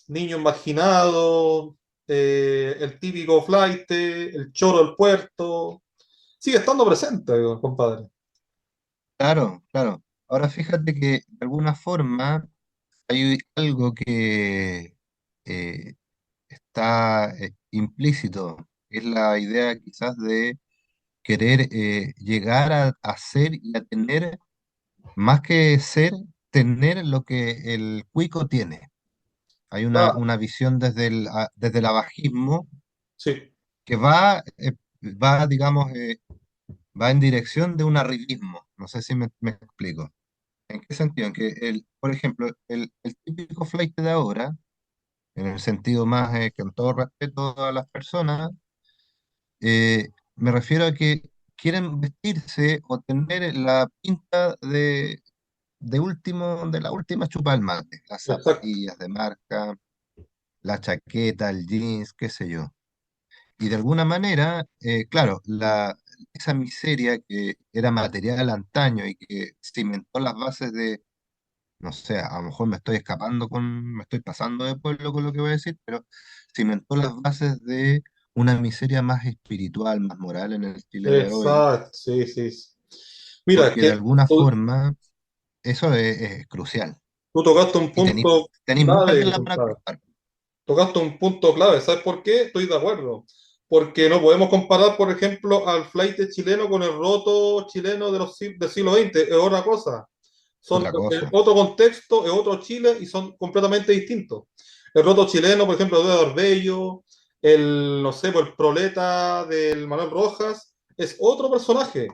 [SPEAKER 1] niño imaginado, el típico flight, el choro del puerto. Sigue estando presente, compadre.
[SPEAKER 2] Claro, claro. Ahora fíjate que de alguna forma hay algo que eh, está implícito, es la idea quizás de querer llegar a ser y a tener, más que ser, tener lo que el cuico tiene. Hay
[SPEAKER 1] Ah,
[SPEAKER 2] una visión desde el abajismo
[SPEAKER 1] sí,
[SPEAKER 2] que va, digamos, va en dirección de un arribismo. No sé si me explico. ¿En qué sentido? En que, por ejemplo, el típico flight de ahora, en el sentido más, con todo respeto a las personas, me refiero a que quieren vestirse o tener la pinta de la última chupa del mate, las
[SPEAKER 1] exacto.
[SPEAKER 2] zapatillas de marca, la chaqueta, el jeans, qué sé yo. Y de alguna manera, claro, esa miseria que era material antaño y que cimentó las bases de, no sé, a lo mejor me estoy pasando de pueblo con lo que voy a decir, pero cimentó las bases de una miseria más espiritual, más moral en el Chile de hoy,
[SPEAKER 1] Exacto, sí, sí, sí. Mira, es
[SPEAKER 2] porque de
[SPEAKER 1] que
[SPEAKER 2] alguna
[SPEAKER 1] tú,
[SPEAKER 2] forma eso es crucial.
[SPEAKER 1] tú tocaste un
[SPEAKER 2] Y
[SPEAKER 1] punto
[SPEAKER 2] tenéis mucha
[SPEAKER 1] clave,
[SPEAKER 2] tela para
[SPEAKER 1] compadre.
[SPEAKER 2] cortar.
[SPEAKER 1] Tocaste un punto clave. ¿Sabes por qué? Estoy de acuerdo. Porque no podemos comparar, por ejemplo, al flight chileno con el roto chileno del siglo XX. Es otra cosa. Son
[SPEAKER 2] Otra cosa,
[SPEAKER 1] otro contexto, es otro Chile y son completamente distintos. El roto chileno, por ejemplo, de Eduardo Bello, el, no sé, pues, el proleta del Manuel Rojas, es otro personaje,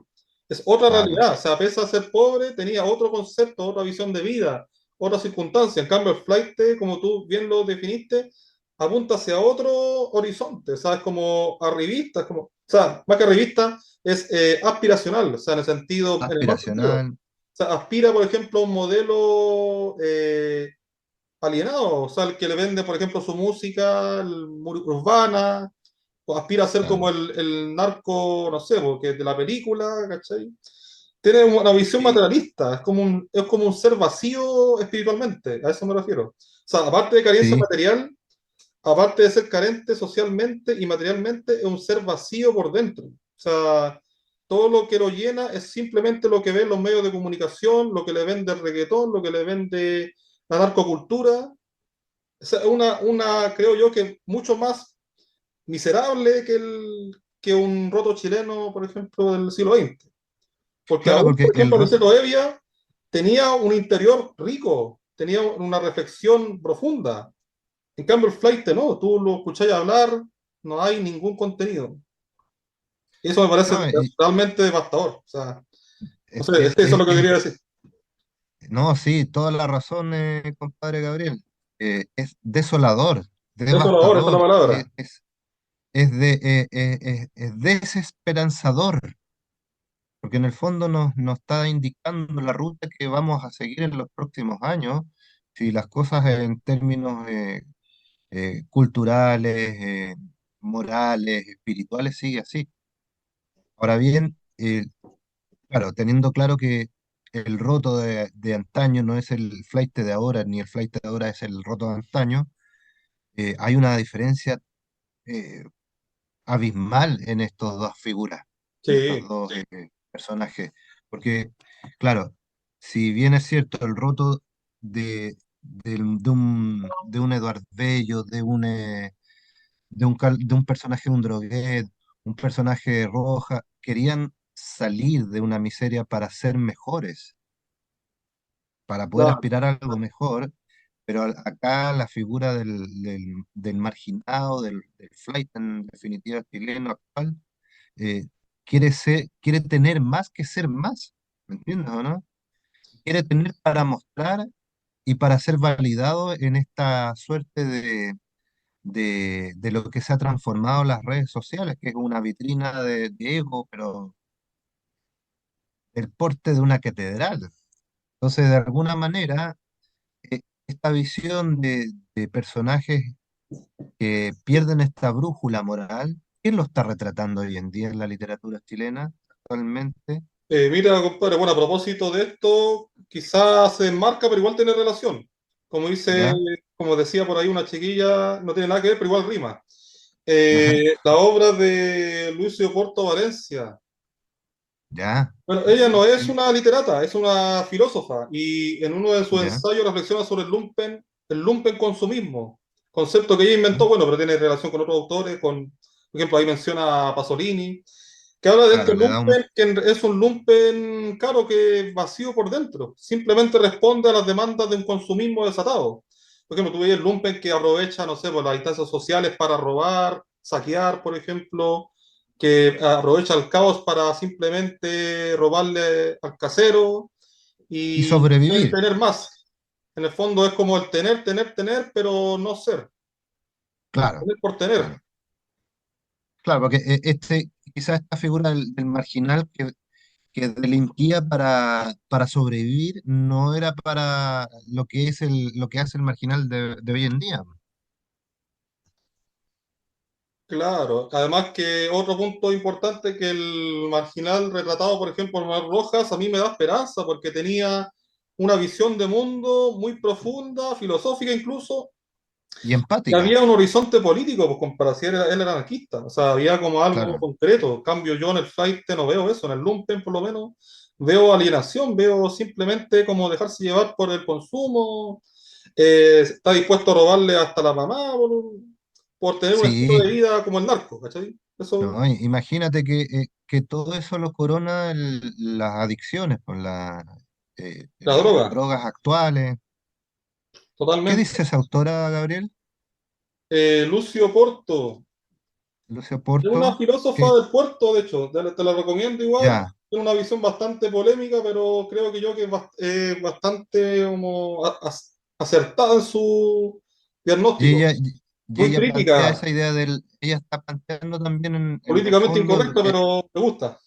[SPEAKER 1] es otra
[SPEAKER 2] claro.
[SPEAKER 1] realidad. O sea, pese a ser pobre, tenía otro concepto, otra visión de vida, otra circunstancia. En cambio, el flight, como tú bien lo definiste, apunta hacia otro horizonte, ¿sabes? Como arribista, como, o sea, más que arribista, es aspiracional, o sea, en el mal sentido.
[SPEAKER 2] Aspiracional,
[SPEAKER 1] O sea, aspira, por ejemplo, a un modelo alienado, o sea, el que le vende, por ejemplo, su música urbana, o aspira a ser como
[SPEAKER 2] claro.
[SPEAKER 1] el narco, no sé, porque de la película, ¿cachai? Tiene una visión
[SPEAKER 2] Sí,
[SPEAKER 1] materialista, es como un ser vacío espiritualmente, a eso me refiero. O sea, aparte de carencia
[SPEAKER 2] sí,
[SPEAKER 1] material, aparte de ser carente socialmente y materialmente, es un ser vacío por dentro. O sea, todo lo que lo llena es simplemente lo que ven los medios de comunicación, lo que le vende el reggaetón, lo que le vende la narcocultura. O sea, creo yo que mucho más miserable que un roto chileno, por ejemplo, del siglo XX. Porque
[SPEAKER 2] claro,
[SPEAKER 1] aún,
[SPEAKER 2] porque
[SPEAKER 1] por ejemplo, Luisito Evia tenía un interior rico, tenía una reflexión profunda. En cambio, el flight no, tú lo escucháis hablar, no hay ningún contenido. Y eso me parece
[SPEAKER 2] no,
[SPEAKER 1] realmente devastador. O sea, no
[SPEAKER 2] es,
[SPEAKER 1] sé,
[SPEAKER 2] es-
[SPEAKER 1] eso es
[SPEAKER 2] es-
[SPEAKER 1] lo que
[SPEAKER 2] es-
[SPEAKER 1] quería decir.
[SPEAKER 2] no, sí, toda la razón, compadre Gabriel. Es desolador,
[SPEAKER 1] Eso es ahora, esa es la
[SPEAKER 2] devastador,
[SPEAKER 1] palabra.
[SPEAKER 2] es desesperanzador, porque en el fondo nos está indicando la ruta que vamos a seguir en los próximos años, si las cosas en términos culturales, morales, espirituales, sigue así. Ahora bien, claro, teniendo claro que el roto de antaño no es el flight de ahora, ni el flight de ahora es el roto de antaño, hay una diferencia eh, abismal en estos dos figuras, en estos
[SPEAKER 1] Sí,
[SPEAKER 2] dos personajes. Porque, claro, si bien es cierto, el roto de un Eduard Bello, de un personaje de un droguet, un personaje roja, querían salir de una miseria para ser mejores, para poder
[SPEAKER 1] claro.
[SPEAKER 2] aspirar a algo mejor, pero acá la figura del marginado, del flight en definitiva chileno actual, eh, quiere tener más que ser más, ¿me entiendes o no? Quiere tener para mostrar y para ser validado en esta suerte de lo que se ha transformado las redes sociales, que es una vitrina de ego, pero el porte de una catedral. Entonces, de alguna manera, esta visión de personajes que pierden esta brújula moral, ¿quién lo está retratando hoy en día en la literatura chilena actualmente?
[SPEAKER 1] Mira, compadre, bueno, a propósito de esto, quizás se enmarca, pero igual tiene relación. Como dice,
[SPEAKER 2] ¿Ya?
[SPEAKER 1] como decía por ahí una chiquilla, no tiene nada que ver, pero igual rima.
[SPEAKER 2] Ajá,
[SPEAKER 1] La obra de Lucio Porto Valencia.
[SPEAKER 2] ya,
[SPEAKER 1] Bueno, ella no es
[SPEAKER 2] sí,
[SPEAKER 1] una literata, es una filósofa y en uno de sus
[SPEAKER 2] ya,
[SPEAKER 1] ensayos reflexiona sobre el lumpen consumismo, concepto que ella inventó, bueno, pero tiene relación con otros autores, por ejemplo, ahí menciona a Pasolini. que habla de este
[SPEAKER 2] Claro, le da un...
[SPEAKER 1] lumpen, que es un lumpen caro que vacío por dentro. Simplemente responde a las demandas de un consumismo desatado. Por ejemplo, tú ves el lumpen que aprovecha, no sé, por las instancias sociales para robar, saquear, por ejemplo, que aprovecha el caos para simplemente robarle al casero
[SPEAKER 2] Y
[SPEAKER 1] y
[SPEAKER 2] sobrevivir,
[SPEAKER 1] tener más. En el fondo es como el tener, tener, tener, pero no ser.
[SPEAKER 2] claro,
[SPEAKER 1] Tener por tener.
[SPEAKER 2] claro. Claro, porque quizás esta figura del marginal que delinquía para sobrevivir no era para lo que es lo que hace el marginal de hoy en día.
[SPEAKER 1] Claro, además que otro punto importante que el marginal retratado, por ejemplo, en Mar Rojas, a mí me da esperanza porque tenía una visión de mundo muy profunda, filosófica incluso,
[SPEAKER 2] Y
[SPEAKER 1] y
[SPEAKER 2] empática,
[SPEAKER 1] había un horizonte político, pues como si él era anarquista, o sea, había como algo
[SPEAKER 2] claro.
[SPEAKER 1] concreto. En cambio, yo en el flight no veo eso, en el lumpen por lo menos, veo alienación, veo simplemente como dejarse llevar por el consumo, está dispuesto a robarle hasta la mamá por tener un estilo
[SPEAKER 2] Sí,
[SPEAKER 1] de vida como el narco, ¿cachai? Eso,
[SPEAKER 2] ¿no? Imagínate que todo eso lo corona las adicciones,
[SPEAKER 1] la
[SPEAKER 2] las
[SPEAKER 1] droga,
[SPEAKER 2] drogas actuales. ¿Qué
[SPEAKER 1] totalmente.
[SPEAKER 2] dice esa autora, Gabriel?
[SPEAKER 1] Lucio Porto,
[SPEAKER 2] Lucio
[SPEAKER 1] es una
[SPEAKER 2] Porto,
[SPEAKER 1] filósofa
[SPEAKER 2] que
[SPEAKER 1] del puerto, de hecho, te la recomiendo igual.
[SPEAKER 2] ya,
[SPEAKER 1] Tiene una visión bastante polémica, pero creo que yo que es bastante como acertada en su
[SPEAKER 2] y
[SPEAKER 1] diagnóstico.
[SPEAKER 2] ella, y
[SPEAKER 1] Muy
[SPEAKER 2] ella plantea
[SPEAKER 1] crítica,
[SPEAKER 2] esa idea ella está planteando también en el
[SPEAKER 1] políticamente
[SPEAKER 2] fondo,
[SPEAKER 1] incorrecta, pero me gusta.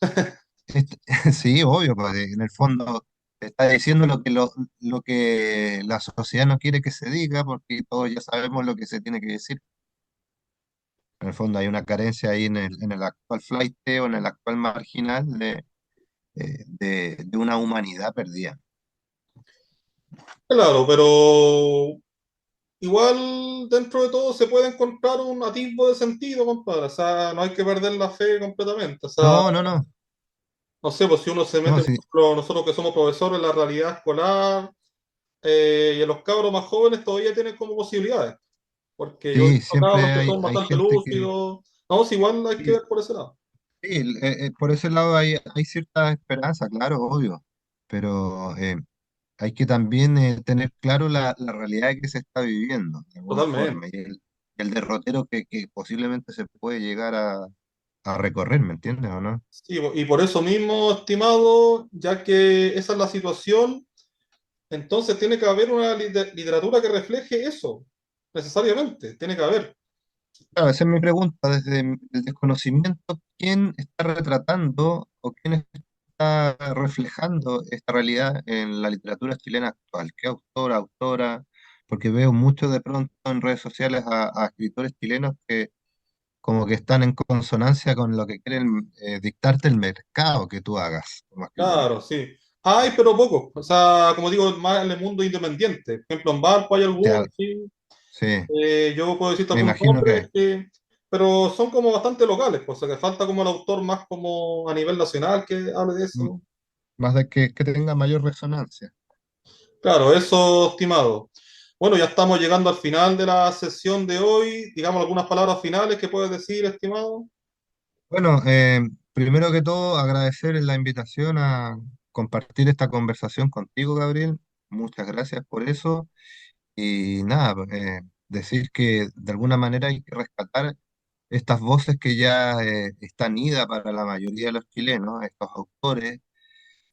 [SPEAKER 2] sí, obvio, pues en el fondo está diciendo lo que la sociedad no quiere que se diga, porque todos ya sabemos lo que se tiene que decir. En el fondo hay una carencia ahí en el actual flight o en el actual marginal de una humanidad perdida.
[SPEAKER 1] Claro, pero igual dentro de todo se puede encontrar un atisbo de sentido, compadre. O sea, no hay que perder la fe completamente. O sea,
[SPEAKER 2] No, no, no,
[SPEAKER 1] no sé, pues si uno se
[SPEAKER 2] no,
[SPEAKER 1] mete, por
[SPEAKER 2] sí,
[SPEAKER 1] ejemplo, nosotros que somos profesores, en la realidad escolar, y en los cabros más jóvenes todavía tienen como posibilidades, porque yo he
[SPEAKER 2] sí,
[SPEAKER 1] visto cabros
[SPEAKER 2] siempre
[SPEAKER 1] que son
[SPEAKER 2] hay
[SPEAKER 1] bastante
[SPEAKER 2] gente que...
[SPEAKER 1] lúcidos. No, si igual hay que
[SPEAKER 2] Sí,
[SPEAKER 1] ver por ese lado.
[SPEAKER 2] sí, por ese lado hay cierta esperanza, claro, obvio, pero hay que también tener claro la realidad que se está viviendo, de alguna
[SPEAKER 1] Totalmente.
[SPEAKER 2] forma, y el derrotero que posiblemente se puede llegar a recorrer, ¿me entiendes o no?
[SPEAKER 1] Sí, y por eso mismo, estimado, ya que esa es la situación, entonces tiene que haber una literatura que refleje eso, necesariamente, tiene que haber.
[SPEAKER 2] Claro, esa es mi pregunta, desde el desconocimiento, ¿quién está retratando o quién está reflejando esta realidad en la literatura chilena actual? ¿Qué autor, autora? Porque veo mucho de pronto en redes sociales a escritores chilenos que como que están en consonancia con lo que quieren dictarte el mercado que tú hagas como escritor.
[SPEAKER 1] Claro, sí. Hay, pero poco. O sea, como digo, más en el mundo independiente. Por ejemplo, en Valpo hay algunos,
[SPEAKER 2] Ya,
[SPEAKER 1] sí.
[SPEAKER 2] sí,
[SPEAKER 1] Yo puedo decirte
[SPEAKER 2] me
[SPEAKER 1] algunos
[SPEAKER 2] imagino
[SPEAKER 1] nombres,
[SPEAKER 2] que
[SPEAKER 1] pero son como bastante locales, pues, o sea, que falta como el autor más como a nivel nacional que hable de
[SPEAKER 2] mm,
[SPEAKER 1] eso.
[SPEAKER 2] más de que tenga mayor resonancia.
[SPEAKER 1] Claro, eso, estimado. Bueno, ya estamos llegando al final de la sesión de hoy. Digamos algunas palabras finales que puedes decir, estimado.
[SPEAKER 2] Bueno, primero que todo, agradecer la invitación a compartir esta conversación contigo, Gabriel. Muchas gracias por eso. Y nada, decir que de alguna manera hay que rescatar estas voces que ya están idas para la mayoría de los chilenos, estos autores,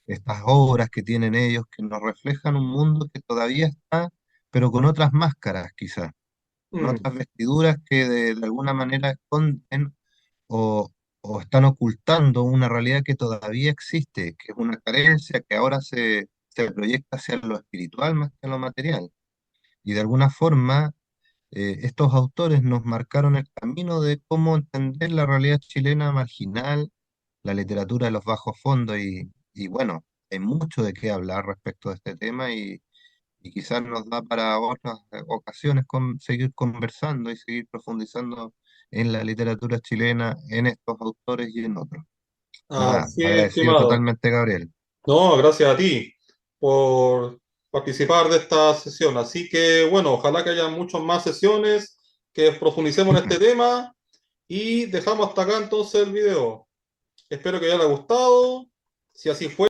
[SPEAKER 2] estas obras que tienen ellos, que nos reflejan un mundo que todavía está, pero con otras máscaras quizás, con
[SPEAKER 1] Mm,
[SPEAKER 2] otras vestiduras que de alguna manera esconden o, o están ocultando una realidad que todavía existe, que es una carencia que ahora se proyecta hacia lo espiritual más que a lo material. Y de alguna forma, estos autores nos marcaron el camino de cómo entender la realidad chilena marginal, la literatura de los bajos fondos y bueno, hay mucho de qué hablar respecto de este tema y quizás nos da para otras ocasiones seguir conversando y seguir profundizando en la literatura chilena, en estos autores y en otros. Nada,
[SPEAKER 1] así es,
[SPEAKER 2] agradecido
[SPEAKER 1] estimado.
[SPEAKER 2] totalmente, Gabriel.
[SPEAKER 1] No, gracias a ti por participar de esta sesión. Así que, bueno, ojalá que haya muchas más sesiones, que profundicemos en este tema y dejamos hasta acá entonces el video. Espero que les haya gustado. Si así fue,